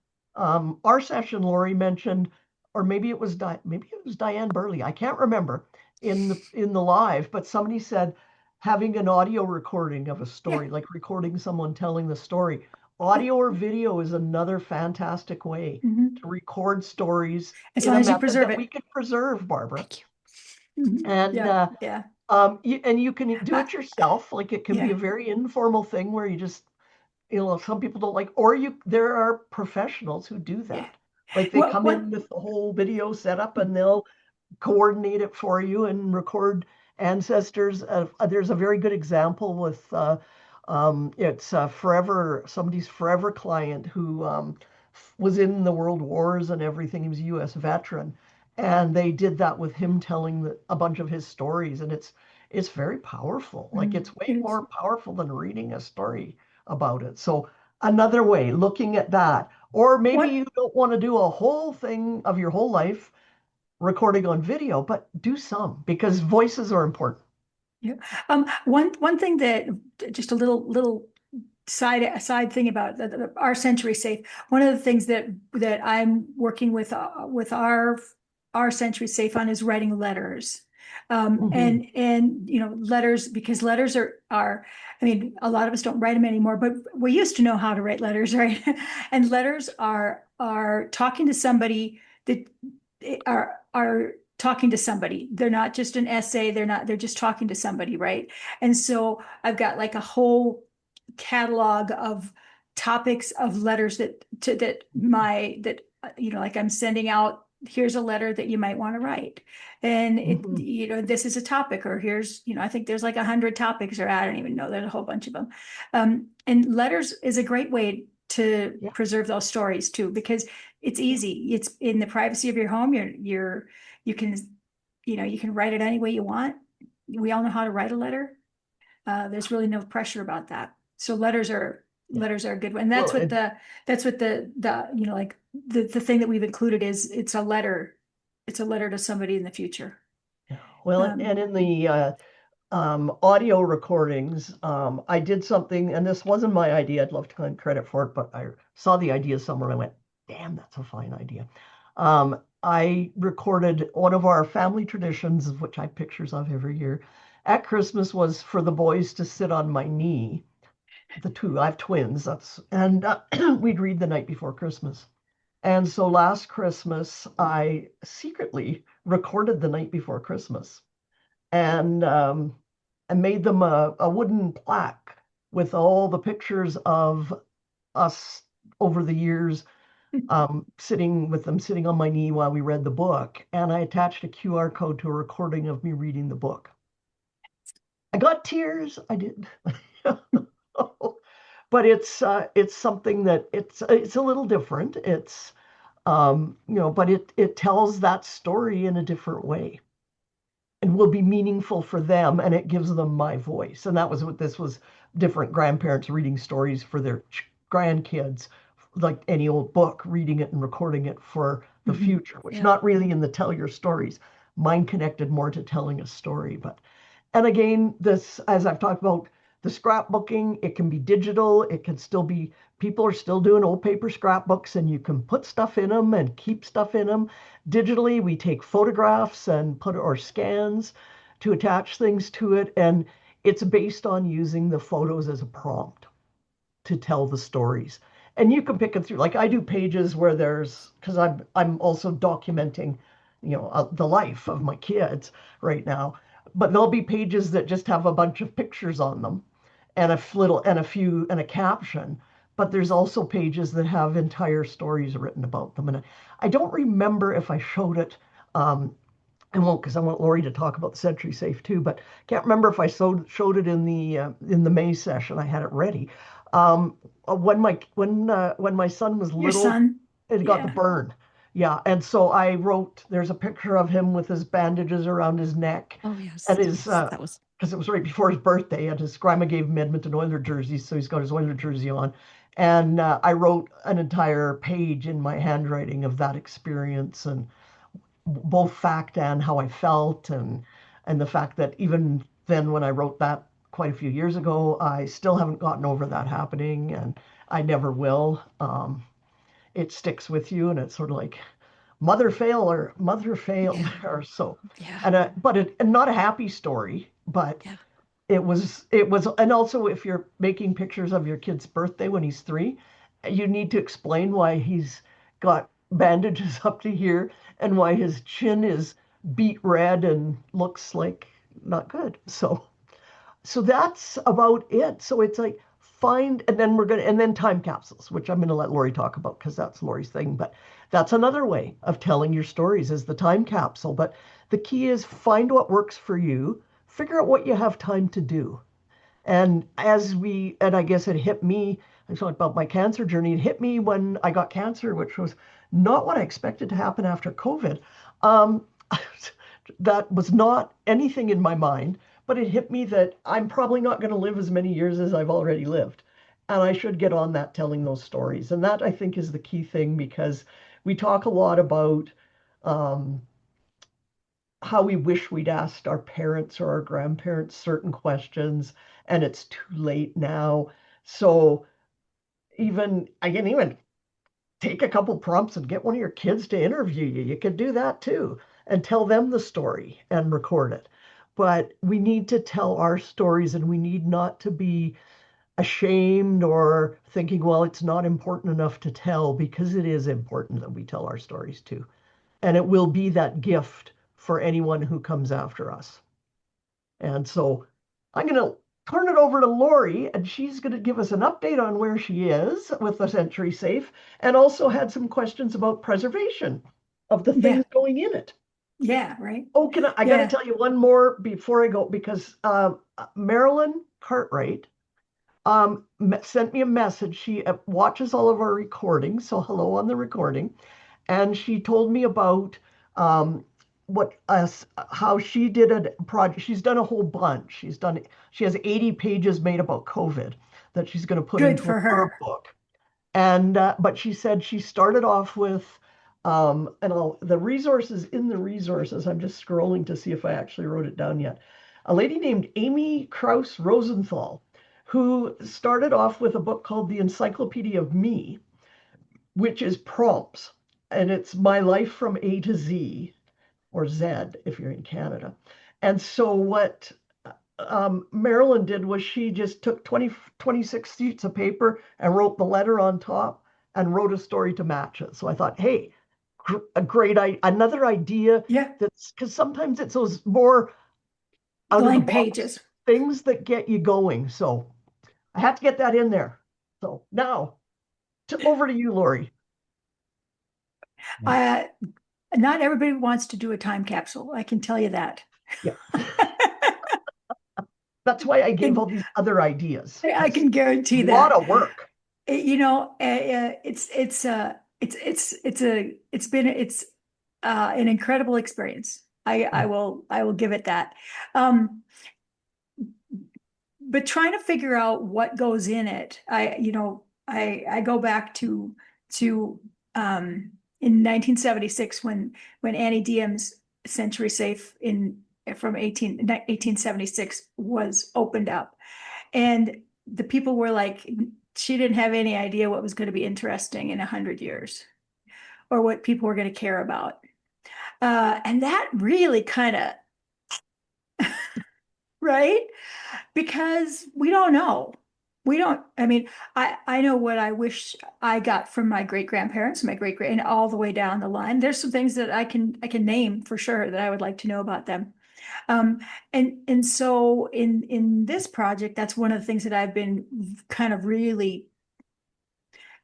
session, Lori mentioned, or maybe it was Diane Burley. I can't remember in the live, but somebody said having an audio recording of a story, like recording someone telling the story. Audio or video is another fantastic way to record stories as long as you preserve it. We can preserve, Barbara. Thank you. And and you can do it yourself. Like it can be a very informal thing where you just, some people don't like, or there are professionals who do that. Like they come in with the whole video setup and they'll coordinate it for you and record ancestors. There's a very good example with it's somebody's forever client who was in the world wars and everything. He was a U.S. veteran, and they did that with him telling a bunch of his stories, and it's very powerful. Like it's way more powerful than reading a story about it. So another way, looking at that, or maybe you don't want to do a whole thing of your whole life recording on video, but do some, because voices are important. Yeah. One thing that just a little side thing about our Century Safe. One of the things that I'm working with our Century Safe on is writing letters. Hmm. And letters, because letters are I mean, a lot of us don't write them anymore, but we used to know how to write letters, right? And letters are talking to somebody that are talking to somebody. They're not just an essay. They're just talking to somebody, right? And so I've got like a whole catalog of topics of letters that like I'm sending out, here's a letter that you might want to write. And Hmm. this is a topic, or here's, I think there's like 100 topics, or I don't even know, there's a whole bunch of them. And letters is a great way to Yeah. preserve those stories too, because it's easy. It's in the privacy of your home. You can, you can write it any way you want. We all know how to write a letter. There's really no pressure about that. So Yeah. letters are a good one. And Well, that's what like the thing that we've included is it's a letter. It's a letter to somebody in the future. yeah. Well, Um, and in the audio recordings, I did something, and this wasn't my idea. I'd love to claim credit for it, but I saw the idea somewhere and I went, damn, that's a fine idea. I recorded one of our family traditions, which I have pictures of every year. At Christmas was for the boys to sit on my knee. The two, I have twins. And we'd read the night before Christmas. And so last Christmas, I secretly recorded the night before Christmas and I made them a wooden plaque with all the pictures of us over the years, sitting on my knee while we read the book. And I attached a QR code to a recording of me reading the book. I got tears. I did. But it's something that it's a little different. But it tells that story in a different way and will be meaningful for them, and it gives them my voice. And that was what this was: different grandparents reading stories for their grandkids, like any old book, reading it and recording it for the mhm. future, which Yeah. not really in the tell your stories. Mine connected more to telling a story. But and again, this, as I've talked about, the scrapbooking, it can be digital, it can still be, people are still doing old paper scrapbooks, and you can put stuff in them and keep stuff in them. Digitally, we take photographs and put, or scans to attach things to it. And it's based on using the photos as a prompt to tell the stories. And you can pick it through. Like I do pages where there's, because I'm also documenting, the life of my kids right now. But there'll be pages that just have a bunch of pictures on them, and a caption. But there's also pages that have entire stories written about them. And I don't remember if I showed it. I won't, because I want Lori to talk about the Century Safe too. But can't remember if I showed it in the May session. I had it ready. When my son was Your little, son. it got the Yeah. burn. Yeah, and so I wrote. There's a picture of him with his bandages around his neck, Oh, and yes, his yes, that was. because it was right before his birthday, and his grandma gave him Edmonton Oilers jerseys, so he's got his Oilers jersey on. And I wrote an entire page in my handwriting of that experience, and both fact and how I felt, and the fact that even then when I wrote that quite a few years ago, I still haven't gotten over that happening, and I never will. It sticks with you, and it's sort of like mother failed, Yeah, or so. yeah, And not a happy story, but yeah. it was. And also, if you're making pictures of your kid's birthday when he's 3, you need to explain why he's got bandages up to here and why his chin is beet red and looks like not good. So that's about it. So it's like find, and then and then time capsules, which I'm gonna let Lori talk about because that's Lori's thing. But that's another way of telling your stories, is the time capsule. But the key is find what works for you, figure out what you have time to do. And I guess it hit me, I talked about my cancer journey. It hit me when I got cancer, which was not what I expected to happen after COVID. Um, that was not anything in my mind, but it hit me that I'm probably not going to live as many years as I've already lived. And I should get on that telling those stories. And that, I think, is the key thing, because we talk a lot about um, how we wish we'd asked our parents or our grandparents certain questions, and it's too late now. So even I can even take a couple prompts and get one of your kids to interview you. You could do that too and tell them the story and record it. But we need to tell our stories, and we need not to be ashamed or thinking, well, it's not important enough to tell, because it is important that we tell our stories too. And it will be that gift for anyone who comes after us. And so I'm going to turn it over to Lori, and she's going to give us an update on where she is with the Century Safe, and also had some questions about preservation of the Yeah. things going in it. Yeah. Right. Oh, I got to Yeah. tell you one more before I go, because Marilyn Cartwright sent me a message. She watches all of our recordings, so hello on the recording. And she told me about um, what how she did a project. She's done a whole bunch. She has 80 pages made about COVID that she's going to put Good into for her her. book. And but she said she started off with the resources in the resources. I'm just scrolling to see if I actually wrote it down yet. A lady named Amy Krauss Rosenthal, who started off with a book called The Encyclopedia of Me, which is prompts, and it's my life from A to Z, or Z if you're in Canada. And so what Marilyn did was she just took 26 sheets of paper and wrote the letter on top and wrote a story to match it. So I thought, hey, a great another idea. Yeah. That's because sometimes it's those more out of the Blank box pages. things that get you going. So I had to get that in there. So now over to you, Lori. Uh, Not everybody wants to do a time capsule. I can tell you that. Yeah, that's why I gave all And these other ideas, I because can guarantee a lot that. of work. It's an incredible experience. I will give it that. Um, but trying to figure out what goes in it, I go back to in 1976 when Annie Diem's Century Safe in from 1876 was opened up, and the people were like, she didn't have any idea what was going to be interesting in 100 years or what people were going to care about. And that really kind of, right? Because we don't know. We don't, I mean, I know what I wish I got from my great grandparents, my great great, and all the way down the line. There's some things that I can name for sure that I would like to know about them. Um, and so in this project, that's one of the things that I've been kind of really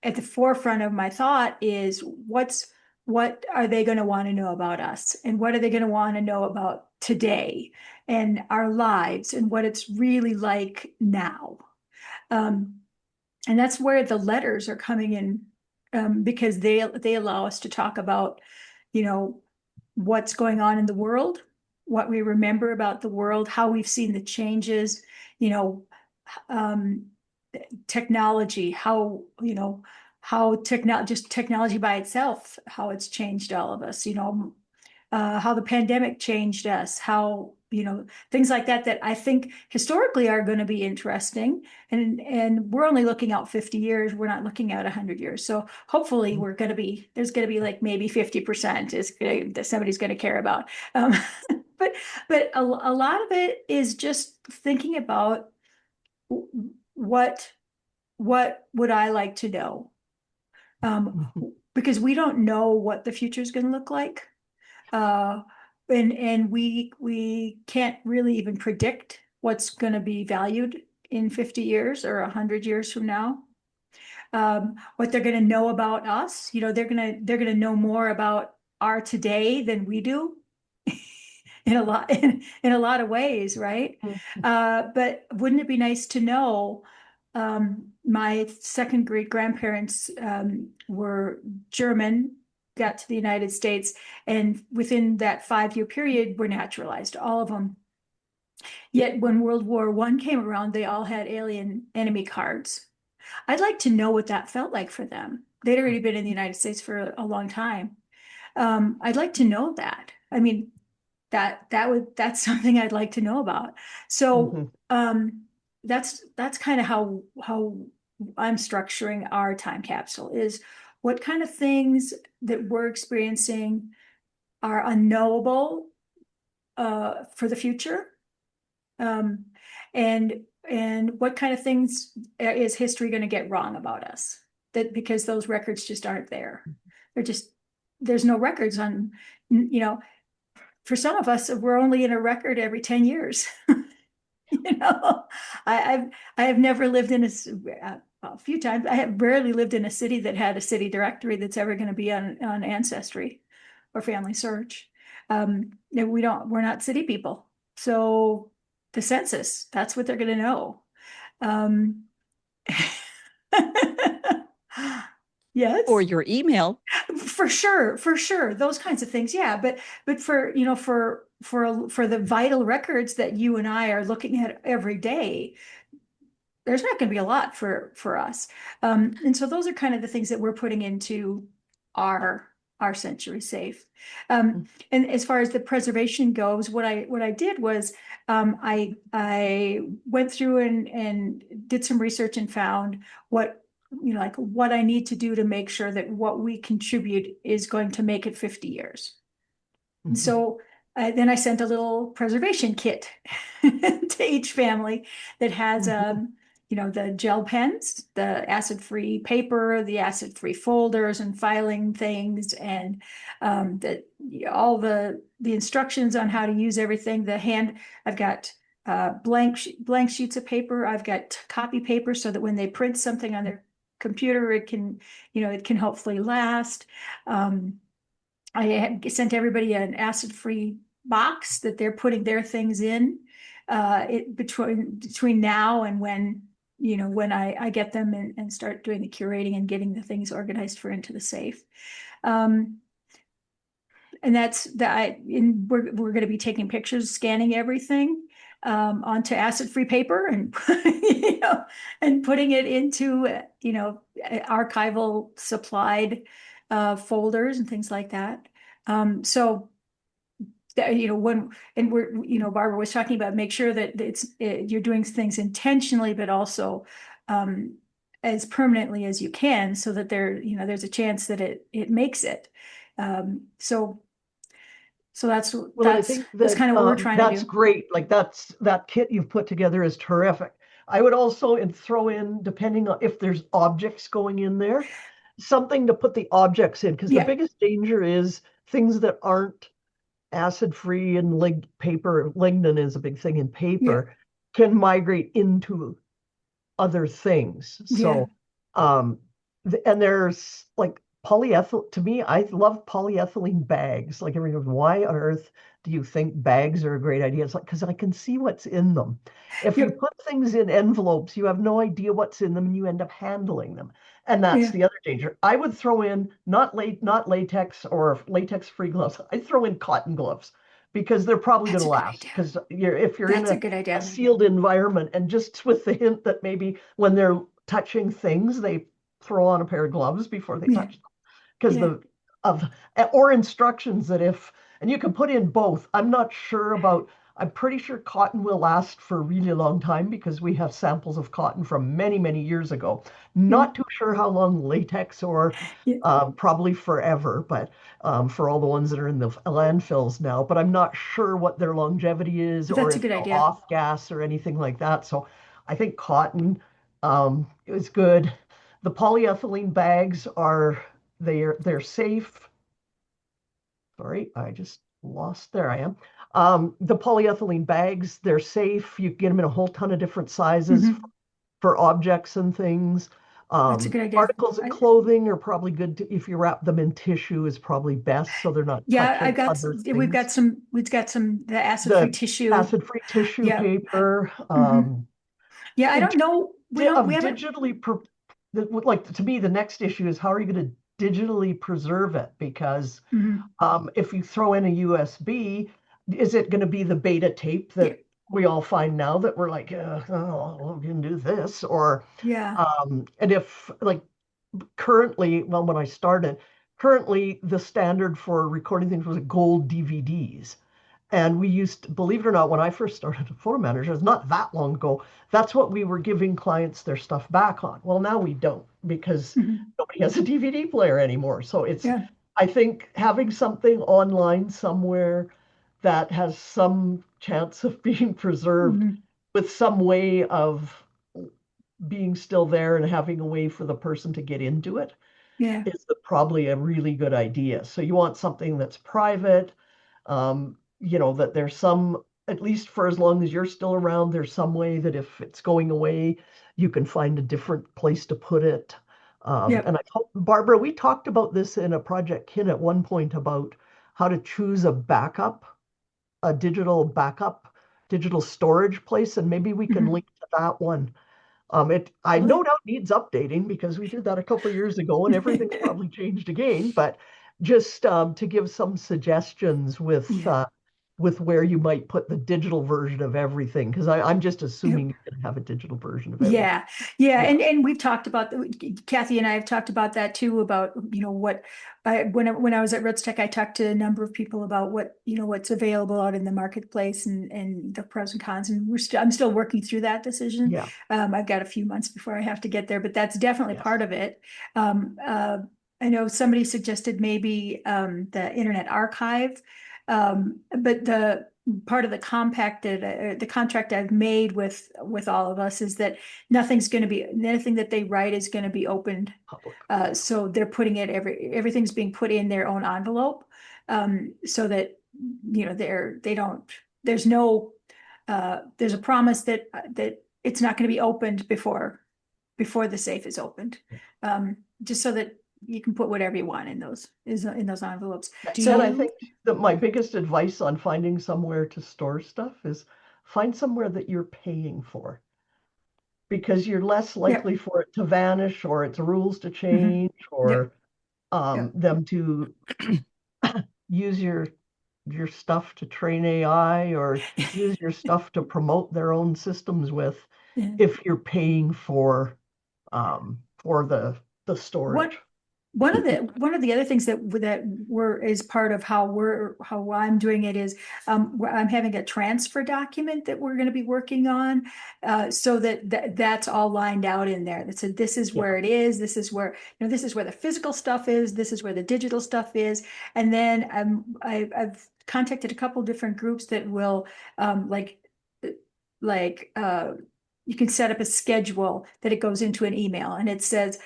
at the forefront of my thought is what are they going to want to know about us, and what are they going to want to know about today and our lives and what it's really like now. Um, and that's where the letters are coming in, because they allow us to talk about, you know, what's going on in the world, what we remember about the world, how we've seen the changes, you know, um, technology, how, how just technology by itself, how it's changed all of us, how the pandemic changed us, how, things like that, that I think historically are going to be interesting. And we're only looking out 50 years. We're not looking out 100 years. So hopefully there's going to be like maybe 50% that somebody's going to care about. Um, but, a lot of it is just thinking about what, what would I like to know? Because we don't know what the future is going to look like. Uh, and we can't really even predict what's going to be valued in 50 years or 100 years from now. What they're going to know about us, they're going to know more about our today than we do in a lot of ways, right? But wouldn't it be nice to know, my second great grandparents were German, got to the United States, and within that 5-year period were naturalized, all of them. Yet when World War I came around, they all had alien enemy cards. I'd like to know what that felt like for them. They'd already been in the United States for a long time. I'd like to know that. I mean, that's something I'd like to know about. So Mhm. that's kind of how I'm structuring our time capsule is what kind of things that we're experiencing are unknowable for the future, um, and what kind of things is history going to get wrong about us? That because those records just aren't there. They're just there's no records on, you know, for some of us, we're only in a record every 10 years. You know, I have never lived in a few times. I have rarely lived in a city that had a city directory that's ever going to be on Ancestry or Family Search. We're not city people. So the census, that's what they're going to know. Um, Or yes. your email. For sure, those kinds of things, yeah. But for for the vital records that you and I are looking at every day, there's not going to be a lot for us. And so those are kind of the things that we're putting into our our century safe. And as far as the preservation goes, what I did was I went through and did some research and found what like what I need to do to make sure that what we contribute is going to make it 50 years. And Mhm. so then I sent a little preservation kit to each family that has, Mhm. the gel pens, the acid-free paper, the acid-free folders and filing things, and all the instructions on how to use everything. I've got blank sheets of paper. I've got copy paper so that when they print something on their computer, it can hopefully last. Um, I sent everybody an acid-free box that they're putting their things in between now and when I get them and start doing the curating and getting the things organized for into the safe. Um, and that's that. We're going to be taking pictures, scanning everything onto acid-free paper, and and putting it into archival supplied folders and things like that. So that, when and we're Barbara was talking about make sure that you're doing things intentionally, but also as permanently as you can, so that there's a chance that it makes it. So that's Well, I think that's that kind of what we're trying to that's do. great. Like that kit you've put together is terrific. I would also throw in, depending on if there's objects going in there, something to put the objects in, because the Yeah, biggest danger is things that aren't acid free and paper. Lignin is a big thing in yeah, paper, can migrate into other things. yeah. So, um, and there's like polyethyl. To me, I love polyethylene bags. Like everyone goes, why on earth do you think bags are a great idea? It's like because I can see what's in them. If you Yeah, put things in envelopes, you have no idea what's in them, and you end up handling them. And that's yeah. the other danger. I would throw in not latex or latex-free gloves. I'd throw in cotton gloves because they're probably going That's to a good last. idea. Because if you're in That's a a good a idea. sealed environment, and just with the hint that maybe when they're touching things, they throw on a pair of gloves before they Yeah, touch them. Because yeah, the of or instructions that if and you can put in both. I'm not sure about. I'm pretty sure cotton will last for a really long time because we have samples of cotton from many, many years ago. yeah, Not too sure how long latex or yeah. probably forever, but for all the ones that are in the landfills now. But I'm not sure what their longevity is or That's a if good they'll idea. off gas or anything like that. So I think cotton is good. The polyethylene bags they're safe. Sorry, I just lost. There I am. The polyethylene bags, they're safe. You can get them in a whole ton of different sizes Hmm. for objects and things. That's a good idea. Articles of clothing are probably good if you wrap them in tissue is probably best so they're not Yeah, touching other things. we've got some the acid-free The tissue. acid-free tissue Yeah. paper, Hmm. Yeah, I in don't terms know. We of haven't. like to me, the next issue is how are you going to digitally preserve it? Because Mhm. if you throw in a USB, is it going to be the beta tape Yeah, that we all find now that we're like, oh, we can do this? Or, yeah, and if like currently, well, when I started, currently the standard for recording things was gold DVDs. And we used, believe it or not, when I first started a photo manager, it's not that long ago, that's what we were giving clients their stuff back on. Well, now we don't because Mhm. nobody has a DVD player anymore. So it's, Yeah. I think having something online somewhere that has some chance of being preserved Mhm. with some way of being still there and having a way for the person to get into it Yeah. is probably a really good idea. So you want something that's private, that there's some, at least for as long as you're still around, there's some way that if it's going away, you can find a different place to put it. Yep. And I hope, Barbara, we talked about this in a Project Kin at one point about how to choose a digital storage place, and maybe we can Mhm. link to that one. I Well, no doubt needs updating because we did that a couple of years ago and everything's probably changed again. But just to give some suggestions yeah. with where you might put the digital version of everything, because I'm just Yep. assuming you can have a digital version of everything. Yeah, yeah, Yeah, and we've talked about Kathy and I have talked about that too. About what when I was at Roots Tech, I talked to a number of people about what's available out in the marketplace and the pros and cons. And I'm still working through that decision. yeah, I've got a few months before I have to get there, but that's definitely yes. part of it. Um, uh, I know somebody suggested maybe the Internet Archive, but the part of the contract I've made with all of us is that nothing that they write is going to be opened. Public. So they're putting everything's being put in their own envelope, so that they don't. There's no. There's a promise that it's not going to be opened before the safe is opened, just so that you can put whatever you want in those envelopes. Do And I So think you? that my biggest advice on finding somewhere to store stuff is find somewhere that you're paying for, because you're less yeah. likely for it to vanish or its rules to Mhm. change Yep. or Yep. them to use your stuff to train AI or use your stuff to promote their own systems with Yeah. if you're paying for the What storage. one of the other things that were is part of how I'm doing it is I'm having a transfer document that we're going to be working on, so that's all lined out in there. That said, this is Yeah. where it is. This is where the physical stuff is. This is where the digital stuff is. And then I've contacted a couple different groups that will like you can set up a schedule that it goes into an email and it says,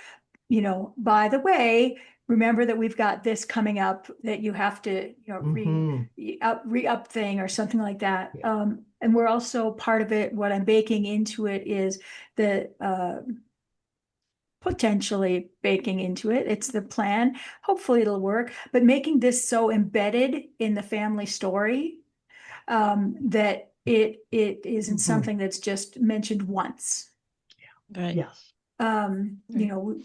by the way, remember that we've got this coming up that you have to, Hmm. re-up thing or something like that. Yeah. And we're also part of it, what I'm baking into it is the potentially baking into it. It's the plan. Hopefully it'll work, but making this so embedded in the family story, that it isn't Hmm. something that's just mentioned once. Right. Yes. You Right. know,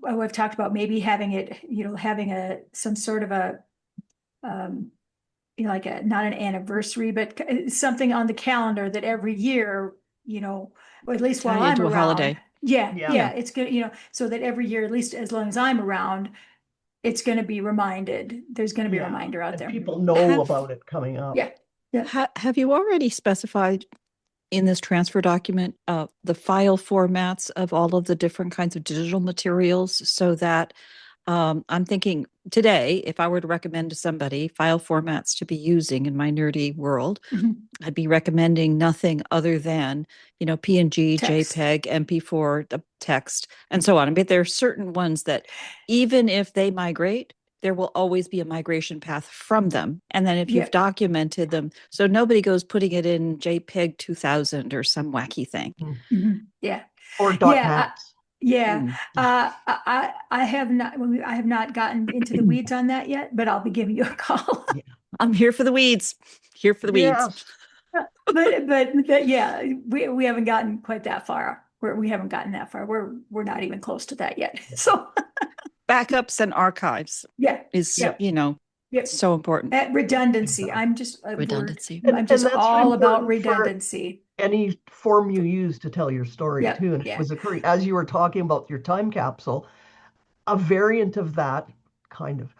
I've talked about maybe having it, having some sort of a, um, like not an anniversary, but something on the calendar that every year, or at least Tie while you I'm into a around. holiday. Yeah, Yeah. yeah, Yeah. it's good, so that every year, at least as long as I'm around, it's going to be reminded. There's going to be a Yeah. reminder out And there. people know Have about it coming up. Yeah, yeah. have you already specified in this transfer document the file formats of all of the different kinds of digital materials so that I'm thinking today, if I were to recommend to somebody file formats to be using in my nerdy world, Mhm. I'd be recommending nothing other than, PNG, Text. JPEG, MP4, the text, and so on. But there are certain ones that even if they migrate, there will always be a migration path from them. And then if Yeah. you've documented them, so nobody goes putting it in JPEG 2000 or some wacky thing. Mhm. Mhm. Yeah. Or dot Yeah. maps. Yeah. Mm. I have not gotten into the weeds on that yet, but I'll be giving you a call. Yeah. I'm here for the weeds. Here for the weeds. Yes. But yeah, we haven't gotten quite that far. We haven't gotten that far. We're not even close to that yet. Yeah. So Backups and archives yeah, is, yeah, yeah. so important. Redundancy. Exactly. Redundancy. I'm And just that's all about important for redundancy. any form you use to tell your story Yeah, too. And it yeah, was occurring as you were talking about your time capsule, a variant of that kind of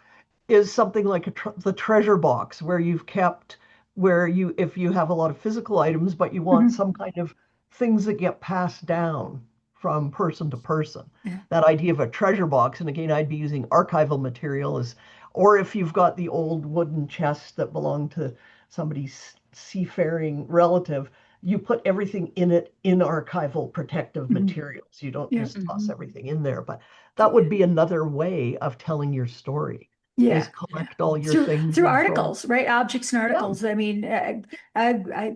is something like the treasure box where you've kept where if you have a lot of physical items, but you want some kind of things that get passed down from person to person. Yeah. That idea of a treasure box, and again, I'd be using archival material as, or if you've got the old wooden chest that belonged to somebody's seafaring relative, you put everything in it in archival protective materials. You don't Yeah. just toss everything in there, but that would be another way of telling your story. Yeah. Is collect all your Through things through and throw. articles, right? Objects and articles. I mean, I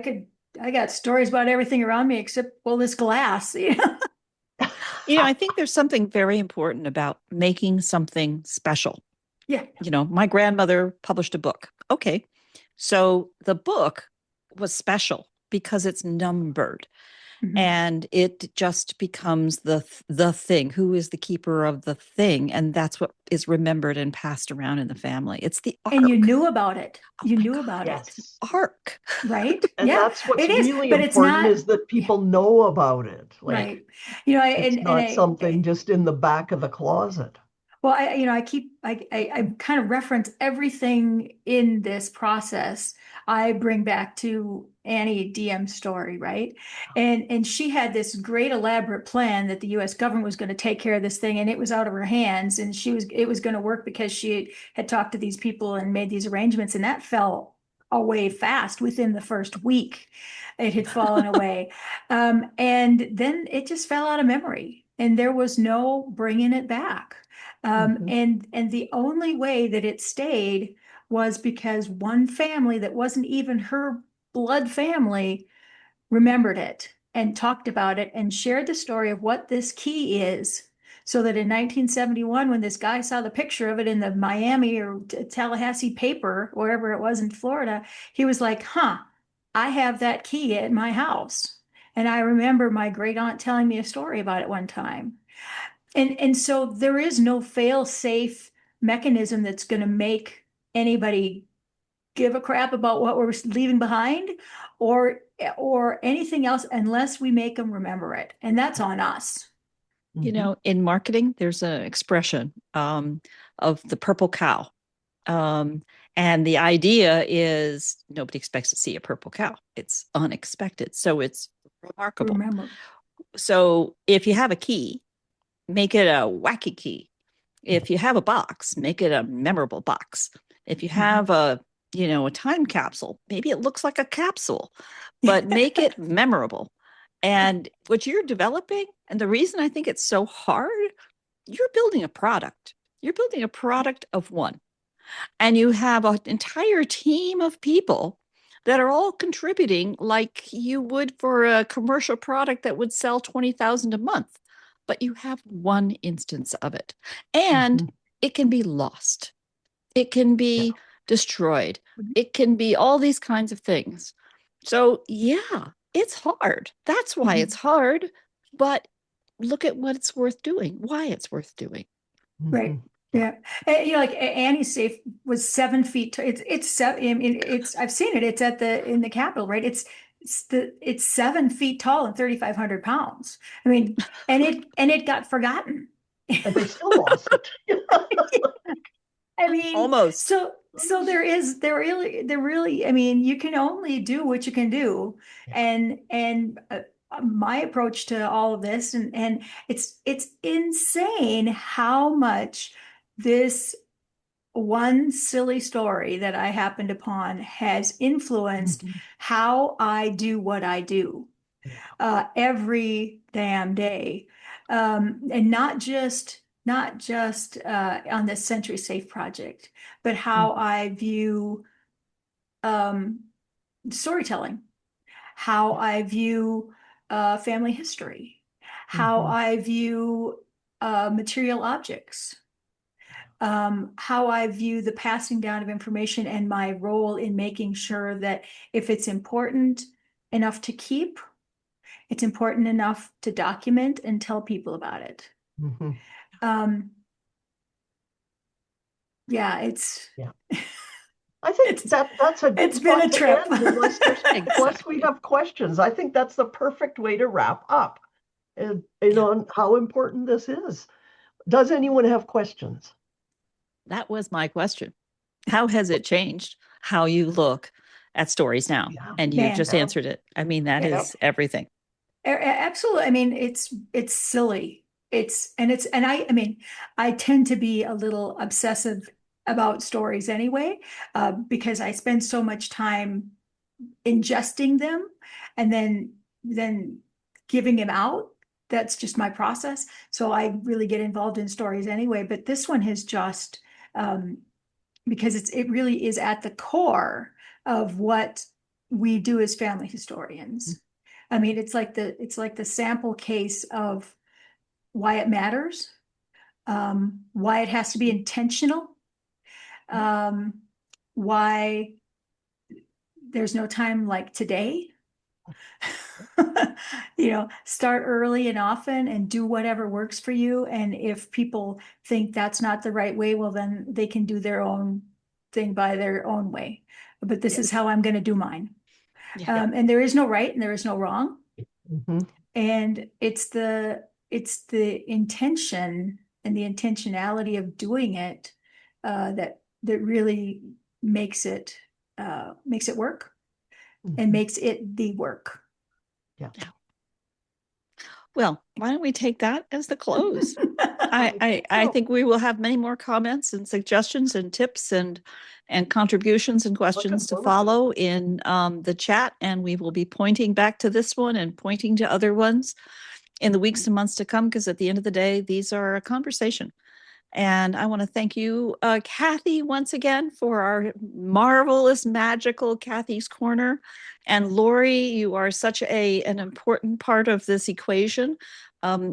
could I got stories about everything around me except, well, this glass. I think there's something very important about making something special. Yeah. My grandmother published a book. Okay. So the book was special because it's numbered. And it just becomes the thing. Who is the keeper of the thing? And that's what is remembered and passed around in the family. It's the arc. And you knew about it. Oh You my knew God, about it. Yes. Arc. Right? And Yeah, that's what's it is. really But it's important not, is that people know about it. Like right. it's not something just in the back of the closet. Well, I kind of reference everything in this process. I bring back to Annie Diem's story, right? And she had this great elaborate plan that the US government was going to take care of this thing, and it was out of her hands, and it was going to work because she had talked to these people and made these arrangements, and that fell away fast within the first week. It had fallen away. And then it just fell out of memory, and there was no bringing it back. And the only way that it stayed was because one family that wasn't even her blood family remembered it and talked about it and shared the story of what this key is. So that in 1971, when this guy saw the picture of it in the Miami or Tallahassee paper, wherever it was in Florida, he was like, huh, I have that key at my house. And I remember my great aunt telling me a story about it one time. And so there is no fail-safe mechanism that's going to make anybody give a crap about what we're leaving behind or anything else unless we make them remember it. And that's on us. In marketing, there's an expression of the purple cow. And the idea is nobody expects to see a purple cow. It's unexpected. So it's remarkable. Remember. So if you have a key, make it a wacky key. If you have a box, make it a memorable box. If you have a time capsule, maybe it looks like a capsule, but make it memorable. And what you're developing, and the reason I think it's so hard, you're building a product. You're building a product of one. And you have an entire team of people that are all contributing like you would for a commercial product that would sell 20,000 a month. But you have one instance of it. And it can be lost. It can be destroyed. It can be all these kinds of things. So, yeah, it's hard. That's why it's hard. But look at what it's worth doing, why it's worth doing. Right. Yeah. And, like Annie's safe was 7 feet. It's seven. I mean, I've seen it. It's in the Capitol, right? It's 7 feet tall and 3,500 pounds. I mean, and it got forgotten. And they still lost it. I mean, almost. So there really, I mean, you can only do what you can do. And my approach to all of this, and it's insane how much this one silly story that I happened upon has influenced how I do what I do every damn day. And not just on this Century Safe project, but how I view storytelling, how I view family history, how I view material objects, how I view the passing down of information and my role in making sure that if it's important enough to keep, it's important enough to document and tell people about it. Yeah, it's I think that's a good it's been a trip. Unless we have questions. I think that's the perfect way to wrap up on how important this is. Does anyone have questions? That was my question. How has it changed how you look at stories now. Yeah. And you Man. just answered it. I mean, that Yeah. is everything. Absolutely. I mean, it's silly. I mean, I tend to be a little obsessive about stories anyway, because I spend so much time ingesting them and then giving them out. That's just my process. So I really get involved in stories anyway. But this one has just because it really is at the core of what we do as family historians. I mean, it's like the sample case of why it matters, why it has to be intentional, why there's no time like today. Start early and often and do whatever works for you. And if people think that's not the right way, well, then they can do their own thing by their own way. But this is how I'm going to do mine. Yeah. And there is no right and there is no wrong. Mm-hmm. And it's the intention and the intentionality of doing it that really makes it work and makes it the work. Yeah. Well, why don't we take that as the close? I think we will have many more comments and suggestions and tips and contributions and questions to follow in the chat, and we will be pointing back to this one and pointing to other ones in the weeks and months to come, because at the end of the day, these are a conversation. And I want to thank you, Kathy, once again for our marvelous, magical Kathy's Corner. And Lori, you are such an important part of this equation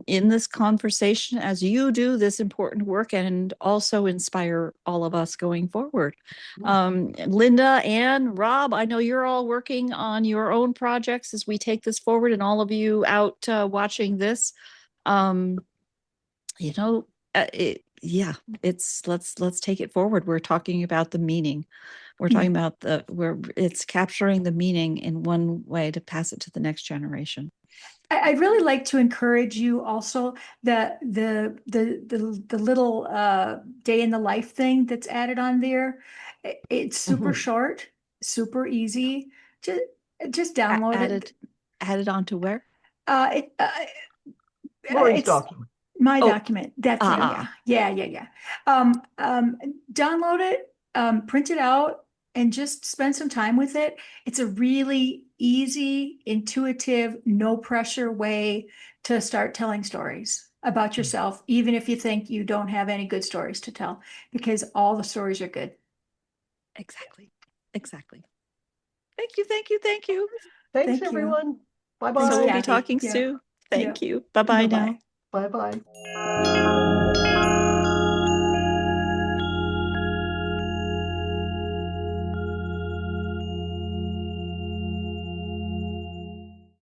in this conversation as you do this important work and also inspire all of us going forward. Linda and Rob, I know you're all working on your own projects as we take this forward, and all of you out watching this. Let's take it forward. We're talking about the meaning. We're talking about where it's capturing the meaning in one way to pass it to the next generation. I'd really like to encourage you also the little day in the life thing that's added on there. It's super short, super easy. Just download it. Added onto where? Lori's document. My document. That's it. Yeah. Download it, print it out, and just spend some time with it. It's a really easy, intuitive, no pressure way to start telling stories about yourself, even if you think you don't have any good stories to tell, because all the stories are good. Exactly. Thank you. Thanks, everyone. Bye-bye. So we'll be talking soon. Thank you. Bye-bye now. Bye-bye.